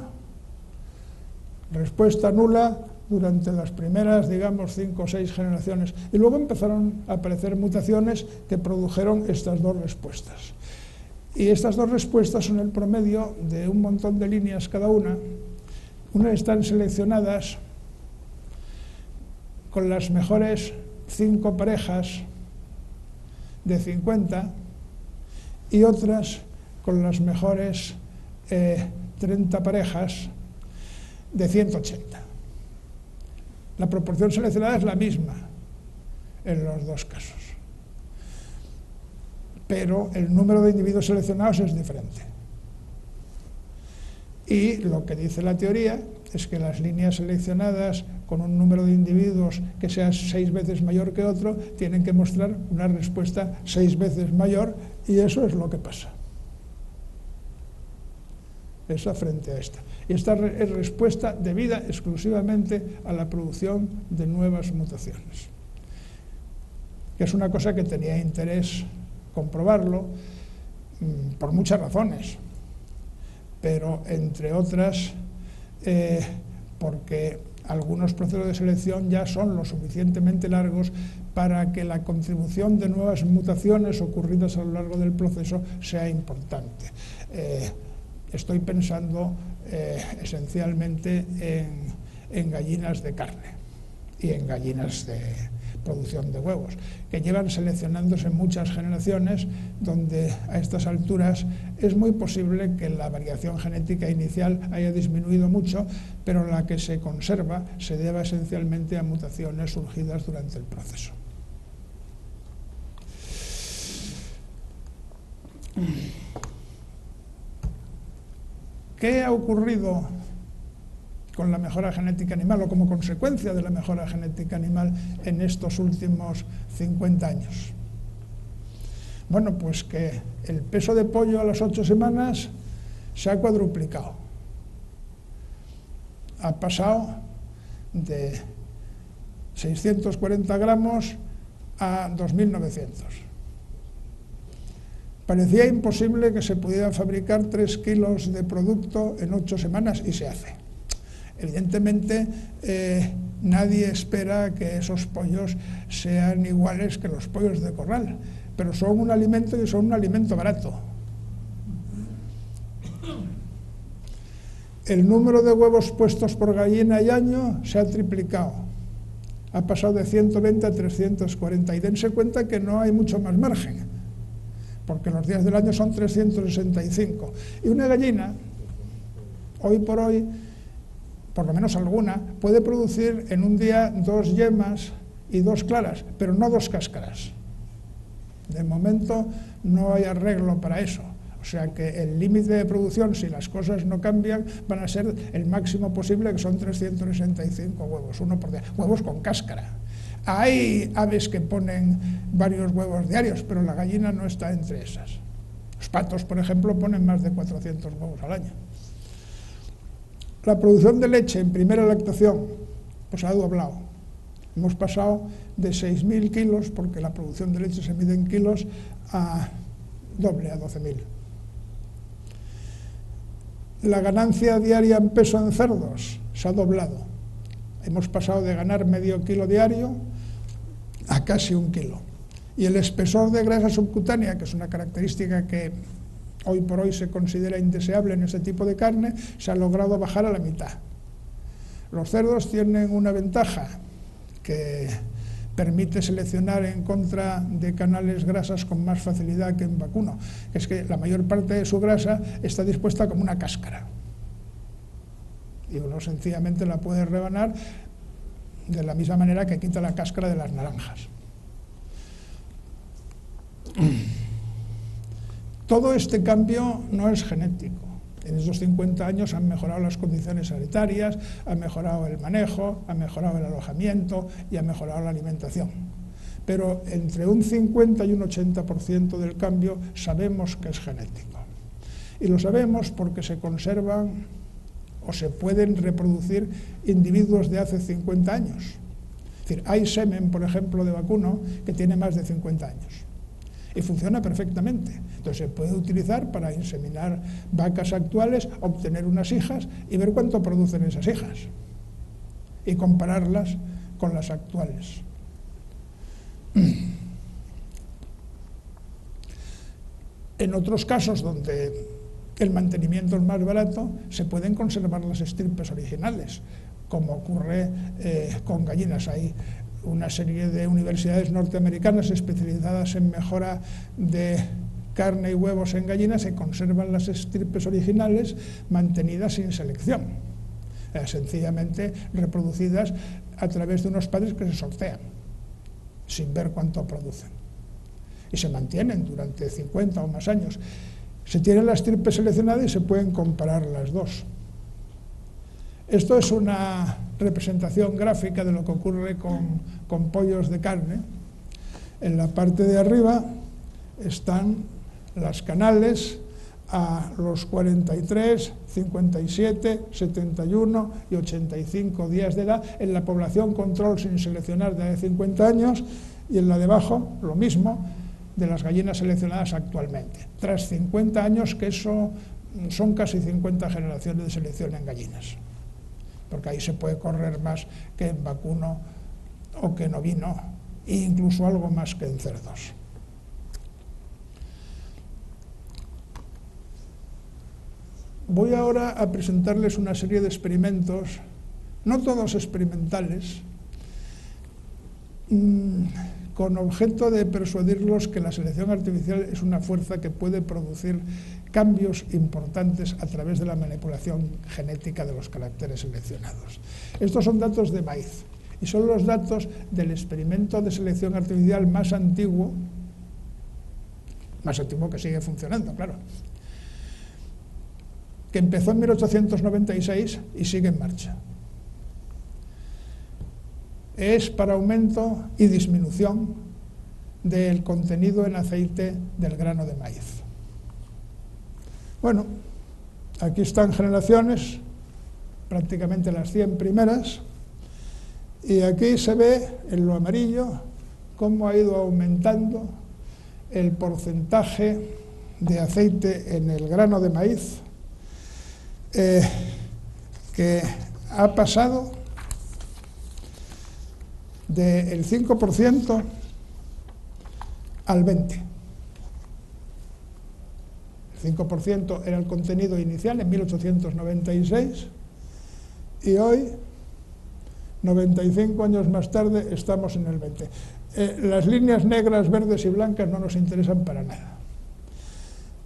respuesta nula durante las primeras, digamos, 5 o 6 generaciones. Y luego empezaron a aparecer mutaciones que produjeron estas 2 respuestas. Y estas 2 respuestas son el promedio de un montón de líneas cada una. Unas están seleccionadas con las mejores 5 parejas de 50 y otras con las mejores 30 parejas de 180. La proporción seleccionada es la misma en los 2 casos, pero el número de individuos seleccionados es diferente. Y lo que dice la teoría es que las líneas seleccionadas con un número de individuos que sea 6 veces mayor que otro tienen que mostrar una respuesta 6 veces mayor, y eso es lo que pasa. Esa frente a esta. Y esta es respuesta debida exclusivamente a la producción de nuevas mutaciones, que es una cosa que tenía interés comprobarlo por muchas razones, pero entre otras porque algunos procesos de selección ya son lo suficientemente largos para que la contribución de nuevas mutaciones ocurridas a lo largo del proceso sea importante. Estoy pensando esencialmente en gallinas de carne y en gallinas de producción de huevos, que llevan seleccionándose muchas generaciones, donde a estas alturas es muy posible que la variación genética inicial haya disminuido mucho, pero la que se conserva se deba esencialmente a mutaciones surgidas durante el proceso. ¿Qué ha ocurrido con la mejora genética animal o como consecuencia de la mejora genética animal en estos últimos 50 años? Bueno, pues que el peso de pollo a las 8 semanas se ha cuadruplicado. Ha pasado de 640 gramos a 2.900. Parecía imposible que se pudiera fabricar 3 kilos de producto en 8 semanas y se hace. Evidentemente, nadie espera que esos pollos sean iguales que los pollos de corral, pero son un alimento y son un alimento barato. El número de huevos puestos por gallina y año se ha triplicado. Ha pasado de 120 a 340. Y dense cuenta que no hay mucho más margen, porque los días del año son 365. Y una gallina, hoy por hoy, por lo menos alguna, puede producir en un día 2 yemas y 2 claras, pero no 2 cáscaras. De momento no hay arreglo para eso. O sea que el límite de producción, si las cosas no cambian, van a ser el máximo posible, que son 365 huevos, uno por día. Huevos con cáscara. Hay aves que ponen varios huevos diarios, pero la gallina no está entre esas. Los patos, por ejemplo, ponen más de 400 huevos al año. La producción de leche en primera lactación pues ha doblado. Hemos pasado de 6.000 kilos, porque la producción de leche se mide en kilos, a doble, a 12.000. La ganancia diaria en peso en cerdos se ha doblado. Hemos pasado de ganar medio kilo diario a casi 1 kilo. Y el espesor de grasa subcutánea, que es una característica que hoy por hoy se considera indeseable en este tipo de carne, se ha logrado bajar a la mitad. Los cerdos tienen una ventaja, que permite seleccionar en contra de canales grasas con más facilidad que en vacuno. Es que la mayor parte de su grasa está dispuesta como una cáscara. Y uno sencillamente la puede rebanar de la misma manera que quita la cáscara de las naranjas. Todo este cambio no es genético. En estos 50 años han mejorado las condiciones sanitarias, ha mejorado el manejo, ha mejorado el alojamiento y ha mejorado la alimentación. Pero entre un 50 y un 80% del cambio sabemos que es genético. Y lo sabemos porque se conservan o se pueden reproducir individuos de hace 50 años. Es decir, hay semen, por ejemplo, de vacuno que tiene más de 50 años. Y funciona perfectamente. Entonces se puede utilizar para inseminar vacas actuales, obtener unas hijas y ver cuánto producen esas hijas y compararlas con las actuales. En otros casos donde el mantenimiento es más barato, se pueden conservar las estirpes originales, como ocurre con gallinas. Hay una serie de universidades norteamericanas especializadas en mejora de carne y huevos en gallinas y conservan las estirpes originales mantenidas sin selección, sencillamente reproducidas a través de unos padres que se sortean, sin ver cuánto producen. Y se mantienen durante 50 o más años. Se tiene la estirpe seleccionada y se pueden comparar las dos. Esto es una representación gráfica de lo que ocurre con pollos de carne. En la parte de arriba están las canales a los 43, 57, 71 y 85 días de edad en la población control sin seleccionar de hace 50 años, y en la de abajo lo mismo de las gallinas seleccionadas actualmente. Tras 50 años, que eso son casi 50 generaciones de selección en gallinas, porque ahí se puede correr más que en vacuno o que en ovino, e incluso algo más que en cerdos. Voy ahora a presentarles una serie de experimentos, no todos experimentales, con objeto de persuadirlos que la selección artificial es una fuerza que puede producir cambios importantes a través de la manipulación genética de los caracteres seleccionados. Estos son datos de maíz y son los datos del experimento de selección artificial más antiguo que sigue funcionando, claro, que empezó en 1896 y sigue en marcha. Es para aumento y disminución del contenido en aceite del grano de maíz. Bueno, aquí están generaciones, prácticamente las 100 primeras, y aquí se ve en lo amarillo cómo ha ido aumentando el porcentaje de aceite en el grano de maíz, que ha pasado del 5% al 20%. El 5% era el contenido inicial en 1896 y hoy, 95 años más tarde, estamos en el 20%. Las líneas negras, verdes y blancas no nos interesan para nada.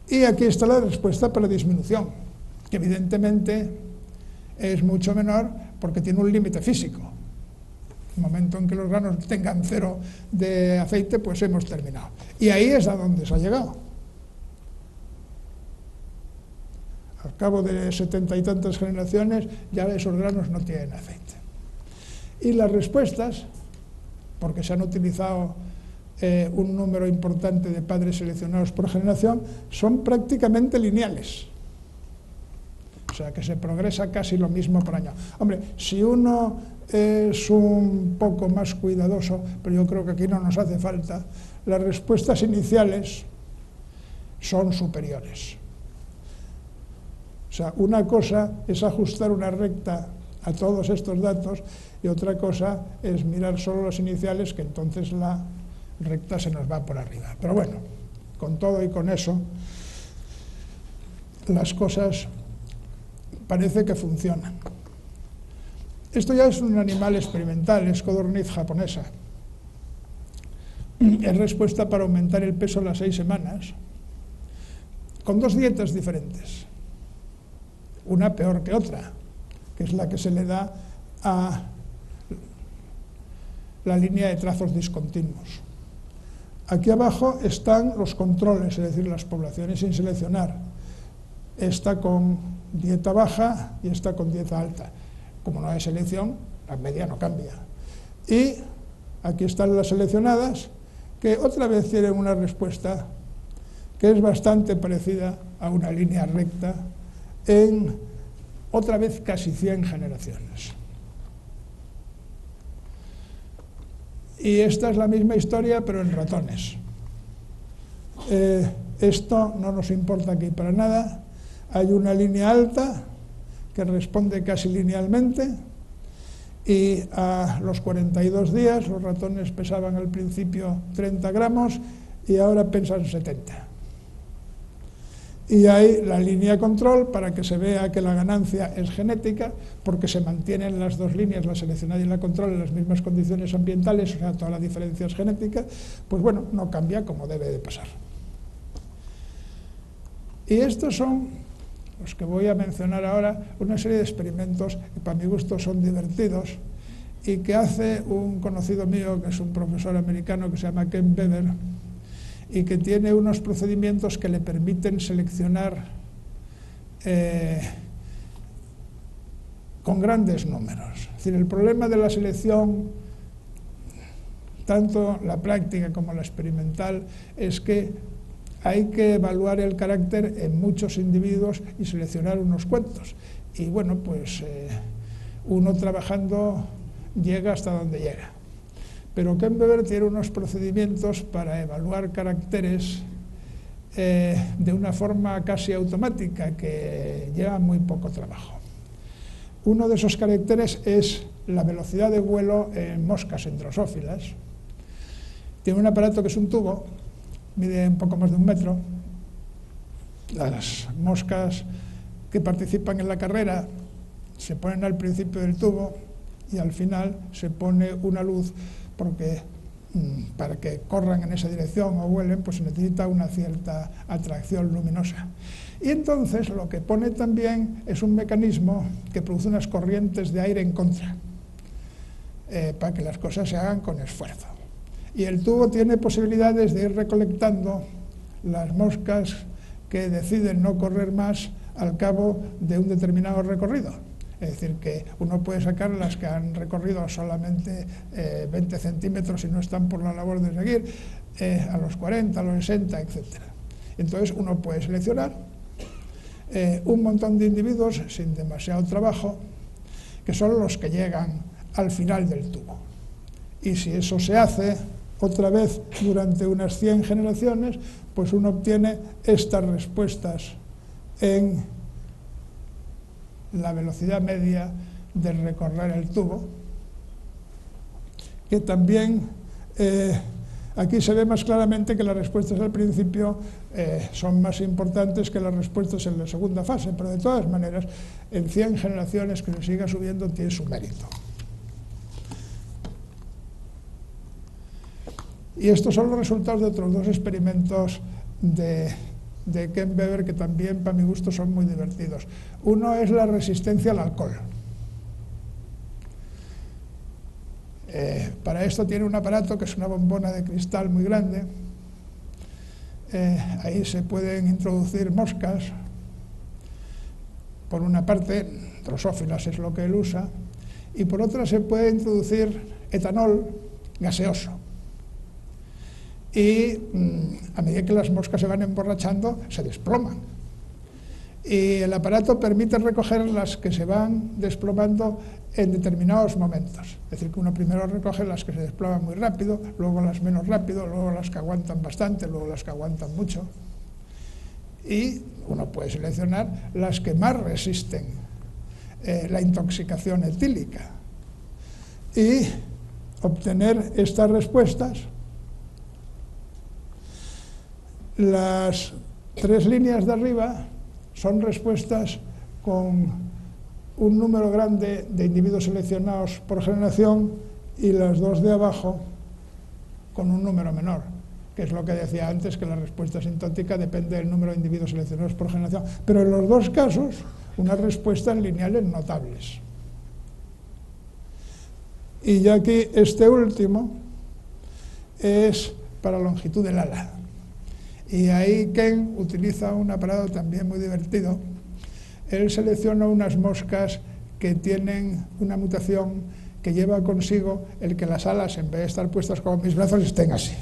Y aquí está la respuesta para disminución, que evidentemente es mucho menor porque tiene un límite físico. En el momento en que los granos tengan 0 de aceite, pues hemos terminado. Y ahí es a donde se ha llegado. Al cabo de 70 y tantas generaciones, ya esos granos no tienen aceite. Y las respuestas, porque se han utilizado un número importante de padres seleccionados por generación, son prácticamente lineales. O sea, que se progresa casi lo mismo por año. Hombre, si uno es un poco más cuidadoso, pero yo creo que aquí no nos hace falta, las respuestas iniciales son superiores. O sea, una cosa es ajustar una recta a todos estos datos y otra cosa es mirar solo las iniciales, que entonces la recta se nos va por arriba. Pero bueno, con todo y con eso, las cosas parece que funcionan. Esto ya es un animal experimental, es codorniz japonesa. es respuesta para aumentar el peso a las 6 semanas, con 2 dietas diferentes, una peor que otra, que es la que se le da a la línea de trazos discontinuos. Aquí abajo están los controles, es decir, las poblaciones sin seleccionar. Esta con dieta baja y esta con dieta alta. Como no hay selección, la media no cambia. Y aquí están las seleccionadas, que otra vez tienen una respuesta que es bastante parecida a una línea recta en, otra vez, casi 100 generaciones. Y esta es la misma historia, pero en ratones. Esto no nos importa aquí para nada. Hay una línea alta que responde casi linealmente, y a los 42 días los ratones pesaban al principio 30 gramos y ahora pesan 70. Y hay la línea control para que se vea que la ganancia es genética, porque se mantienen las dos líneas, la seleccionada y la control, en las mismas condiciones ambientales, o sea, toda la diferencia es genética. Pues bueno, no cambia como debe de pasar. Y estos son los que voy a mencionar ahora, una serie de experimentos que para mi gusto son divertidos y que hace un conocido mío, que es un profesor americano que se llama Ken Beber, y que tiene unos procedimientos que le permiten seleccionar con grandes números. Es decir, el problema de la selección, tanto la práctica como la experimental, es que hay que evaluar el carácter en muchos individuos y seleccionar unos cuantos. Y bueno, pues uno trabajando llega hasta donde llega. Pero Ken Beber tiene unos procedimientos para evaluar caracteres de una forma casi automática, que lleva muy poco trabajo. Uno de esos caracteres es la velocidad de vuelo en moscas, en drosófilas. Tiene un aparato que es un tubo, mide un poco más de 1 metro. Las moscas que participan en la carrera se ponen al principio del tubo y al final se pone una luz, porque para que corran en esa dirección o vuelen, pues se necesita una cierta atracción luminosa. Y entonces lo que pone también es un mecanismo que produce unas corrientes de aire en contra, para que las cosas se hagan con esfuerzo. Y el tubo tiene posibilidades de ir recolectando las moscas que deciden no correr más al cabo de un determinado recorrido. Es decir, que uno puede sacar las que han recorrido solamente 20 centímetros y no están por la labor de seguir, a los 40, a los 60, etc. Entonces uno puede seleccionar un montón de individuos sin demasiado trabajo, que son los que llegan al final del tubo. Y si eso se hace otra vez durante unas 100 generaciones, pues uno obtiene estas respuestas en la velocidad media de recorrer el tubo, que también aquí se ve más claramente que las respuestas al principio son más importantes que las respuestas en la segunda fase, pero de todas maneras, en 100 generaciones que se siga subiendo tiene su mérito. Y estos son los resultados de otros 2 experimentos de Ken Beber, que también para mi gusto son muy divertidos. Uno es la resistencia al alcohol. Para esto tiene un aparato que es una bombona de cristal muy grande. Ahí se pueden introducir moscas. Por una parte, drosófilas es lo que él usa, y por otra se puede introducir etanol gaseoso. Y a medida que las moscas se van emborrachando, se desploman. Y el aparato permite recoger las que se van desplomando en determinados momentos. Es decir, que uno primero recoge las que se desploman muy rápido, luego las menos rápido, luego las que aguantan bastante, luego las que aguantan mucho. Y uno puede seleccionar las que más resisten la intoxicación etílica y obtener estas respuestas. Las 3 líneas de arriba son respuestas con un número grande de individuos seleccionados por generación, y las 2 de abajo con un número menor. que es lo que decía antes, que la respuesta sintótica depende del número de individuos seleccionados por generación, pero en los dos casos unas respuestas lineales notables. Y ya aquí este último es para longitud del ala. Y ahí Ken utiliza un aparato también muy divertido. Él selecciona unas moscas que tienen una mutación que lleva consigo el que las alas, en vez de estar puestas como mis brazos, estén así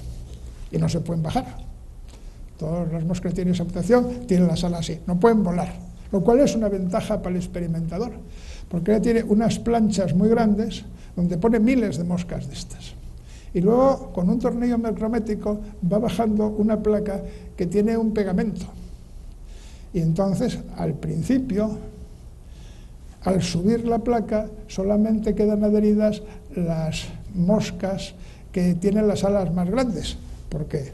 y no se pueden bajar. Todas las moscas que tienen esa mutación tienen las alas así, no pueden volar, lo cual es una ventaja para el experimentador, porque él tiene unas planchas muy grandes donde pone miles de moscas de estas. Y luego, con un tornillo micrométrico, va bajando una placa que tiene un pegamento. Y entonces, al principio, al subir la placa, solamente quedan adheridas las moscas que tienen las alas más grandes, porque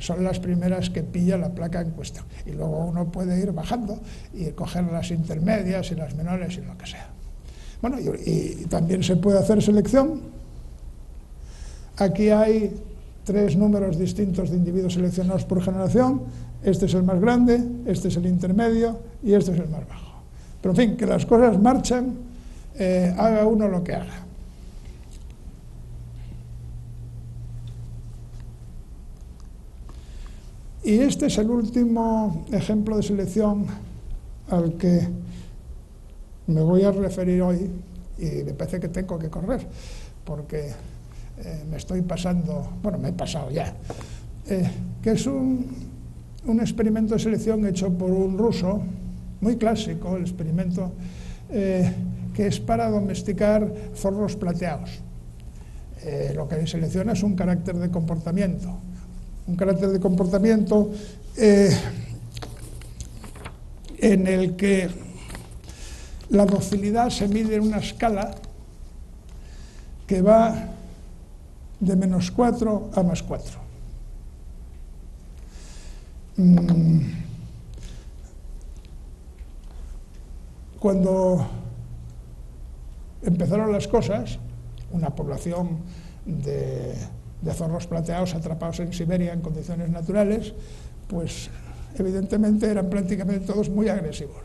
son las primeras que pilla la placa en cuestión. Y luego uno puede ir bajando y coger las intermedias y las menores y lo que sea. Bueno, y también se puede hacer selección. Aquí hay 3 números distintos de individuos seleccionados por generación. Este es el más grande, este es el intermedio y este es el más bajo. Pero en fin, que las cosas marchan, haga uno lo que haga. Y este es el último ejemplo de selección al que me voy a referir hoy, y me parece que tengo que correr, porque me estoy pasando, bueno, me he pasado ya, que es un experimento de selección hecho por un ruso, muy clásico el experimento, que es para domesticar zorros plateados. Lo que selecciona es un carácter de comportamiento. Un carácter de comportamiento en el que la docilidad se mide en una escala que va de -4 a +4. Cuando empezaron las cosas, una población de zorros plateados atrapados en Siberia en condiciones naturales, pues evidentemente eran prácticamente todos muy agresivos.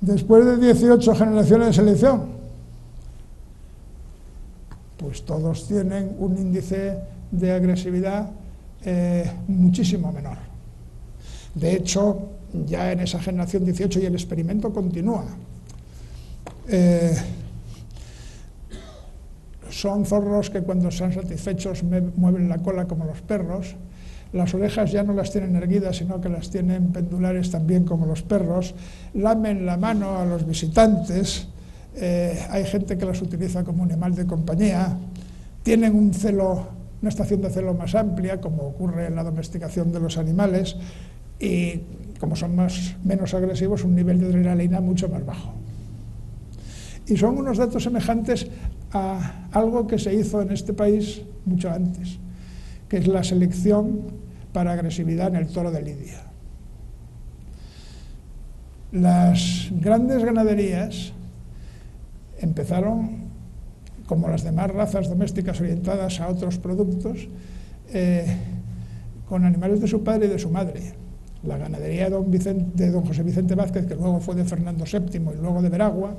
Después de 18 generaciones de selección, pues todos tienen un índice de agresividad muchísimo menor. De hecho, ya en esa generación 18 y el experimento continúa. Son zorros que cuando están satisfechos mueven la cola como los perros. Las orejas ya no las tienen erguidas, sino que las tienen pendulares también como los perros. Lamen la mano a los visitantes. Hay gente que las utiliza como un animal de compañía. Tienen una estación de celo más amplia, como ocurre en la domesticación de los animales. Y como son menos agresivos, un nivel de adrenalina mucho más bajo. Y son unos datos semejantes a algo que se hizo en este país mucho antes, que es la selección para agresividad en el toro de Lidia. Las grandes ganaderías empezaron, como las demás razas domésticas orientadas a otros productos, con animales de su padre y de su madre. La ganadería de don José Vicente Vázquez, que luego fue de Fernando VII y luego de Veragua,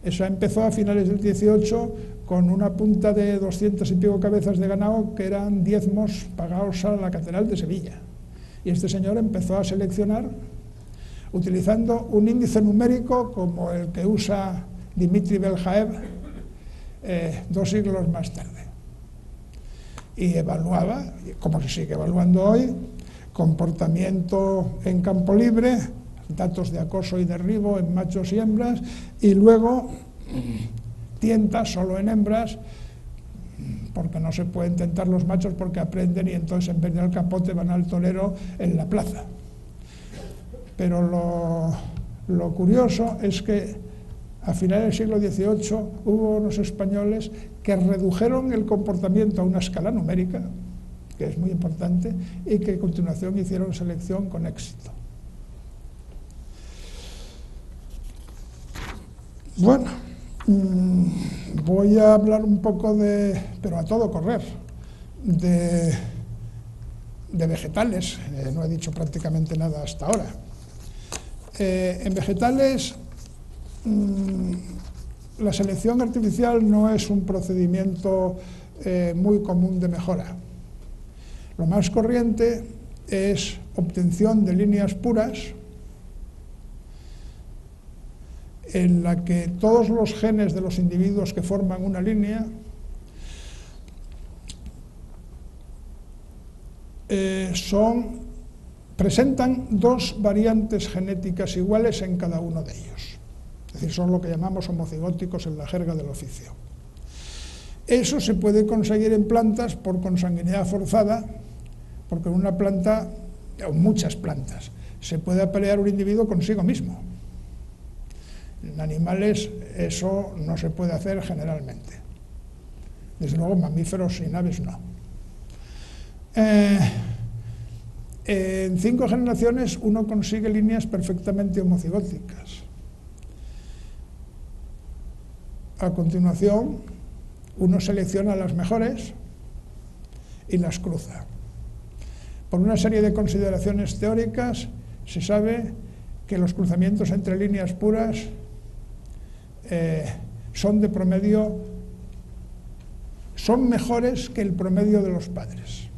eso empezó a finales del 18 con una punta de 200 y pico cabezas de ganado que eran diezmos pagados a la Catedral de Sevilla. Y este señor empezó a seleccionar utilizando un índice numérico como el que usa Dimitri Beljaev 2 siglos más tarde. Y evaluaba, como se sigue evaluando hoy, comportamiento en campo libre, datos de acoso y derribo en machos y hembras, y luego tienta solo en hembras, porque no se pueden tentar los machos porque aprenden y entonces en vez de al capote van al torero en la plaza. Pero lo curioso es que a finales del siglo XVIII hubo unos españoles que redujeron el comportamiento a una escala numérica, que es muy importante, y que a continuación hicieron selección con éxito. Bueno, Voy a hablar un poco pero a todo correr, de vegetales. No he dicho prácticamente nada hasta ahora. En vegetales, la selección artificial no es un procedimiento muy común de mejora. Lo más corriente es obtención de líneas puras en la que todos los genes de los individuos que forman una línea presentan dos variantes genéticas iguales en cada uno de ellos. Es decir, son lo que llamamos homocigóticos en la jerga del oficio. Eso se puede conseguir en plantas por consanguinidad forzada, porque en una planta, o muchas plantas, se puede aparear un individuo consigo mismo. En animales eso no se puede hacer generalmente. Desde luego mamíferos y aves no. En 5 generaciones uno consigue líneas perfectamente homocigóticas. A continuación, uno selecciona las mejores y las cruza. Por una serie de consideraciones teóricas, se sabe que los cruzamientos entre líneas puras son de promedio, son mejores que el promedio de los padres,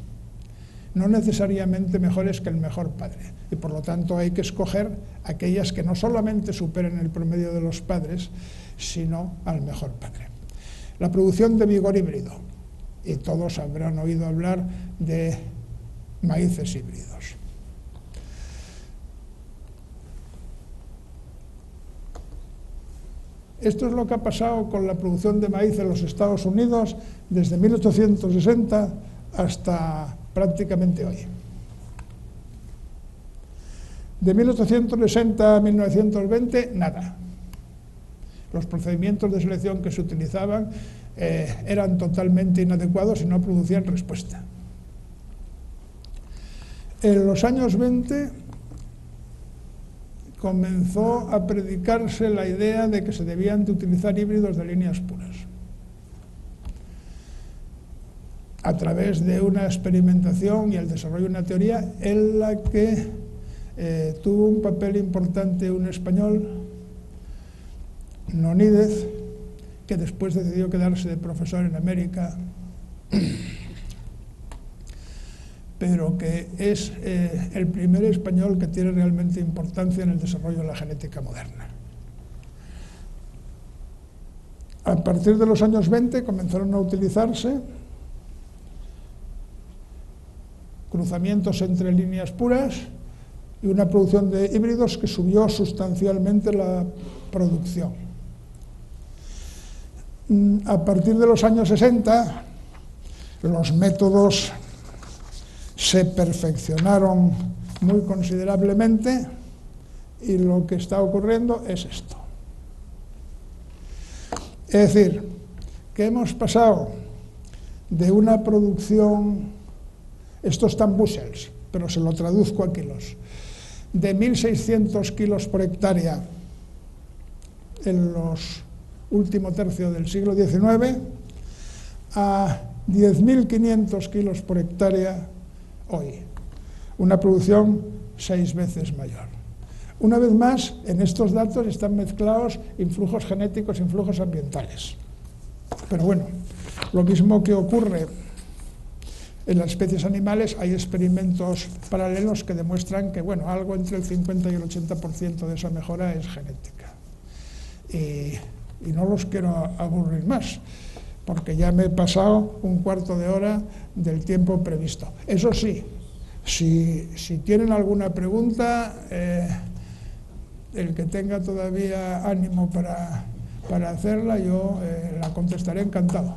no necesariamente mejores que el mejor padre, y por lo tanto hay que escoger aquellas que no solamente superen el promedio de los padres, sino al mejor padre. La producción de vigor híbrido, y todos habrán oído hablar de maíces híbridos. Esto es lo que ha pasado con la producción de maíz en los Estados Unidos desde 1860 hasta prácticamente hoy. De 1860 a 1920, nada. Los procedimientos de selección que se utilizaban eran totalmente inadecuados y no producían respuesta. En los años 20 comenzó a predicarse la idea de que se debían de utilizar híbridos de líneas puras, a través de una experimentación y el desarrollo de una teoría en la que tuvo un papel importante un español, Nonídez, que después decidió quedarse de profesor en América, pero que es el primer español que tiene realmente importancia en el desarrollo de la genética moderna. A partir de los años 20 comenzaron a utilizarse cruzamientos entre líneas puras y una producción de híbridos que subió sustancialmente la producción. A partir de los años 60, los métodos se perfeccionaron muy considerablemente y lo que está ocurriendo es esto. Es decir, que hemos pasado de una producción, esto está en bushels, pero se lo traduzco a kilos, de 1.600 kilos por hectárea en los último tercio del siglo XIX a 10.500 kilos por hectárea hoy, una producción 6 veces mayor. Una vez más, en estos datos están mezclados influjos genéticos e influjos ambientales. Pero bueno, lo mismo que ocurre en las especies animales, hay experimentos paralelos que demuestran que, bueno, algo entre el 50 y el 80% de esa mejora es genética. Y no los quiero aburrir más, porque ya me he pasado un cuarto de hora del tiempo previsto. Eso sí, si tienen alguna pregunta, el que tenga todavía ánimo para hacerla, yo la contestaré encantado.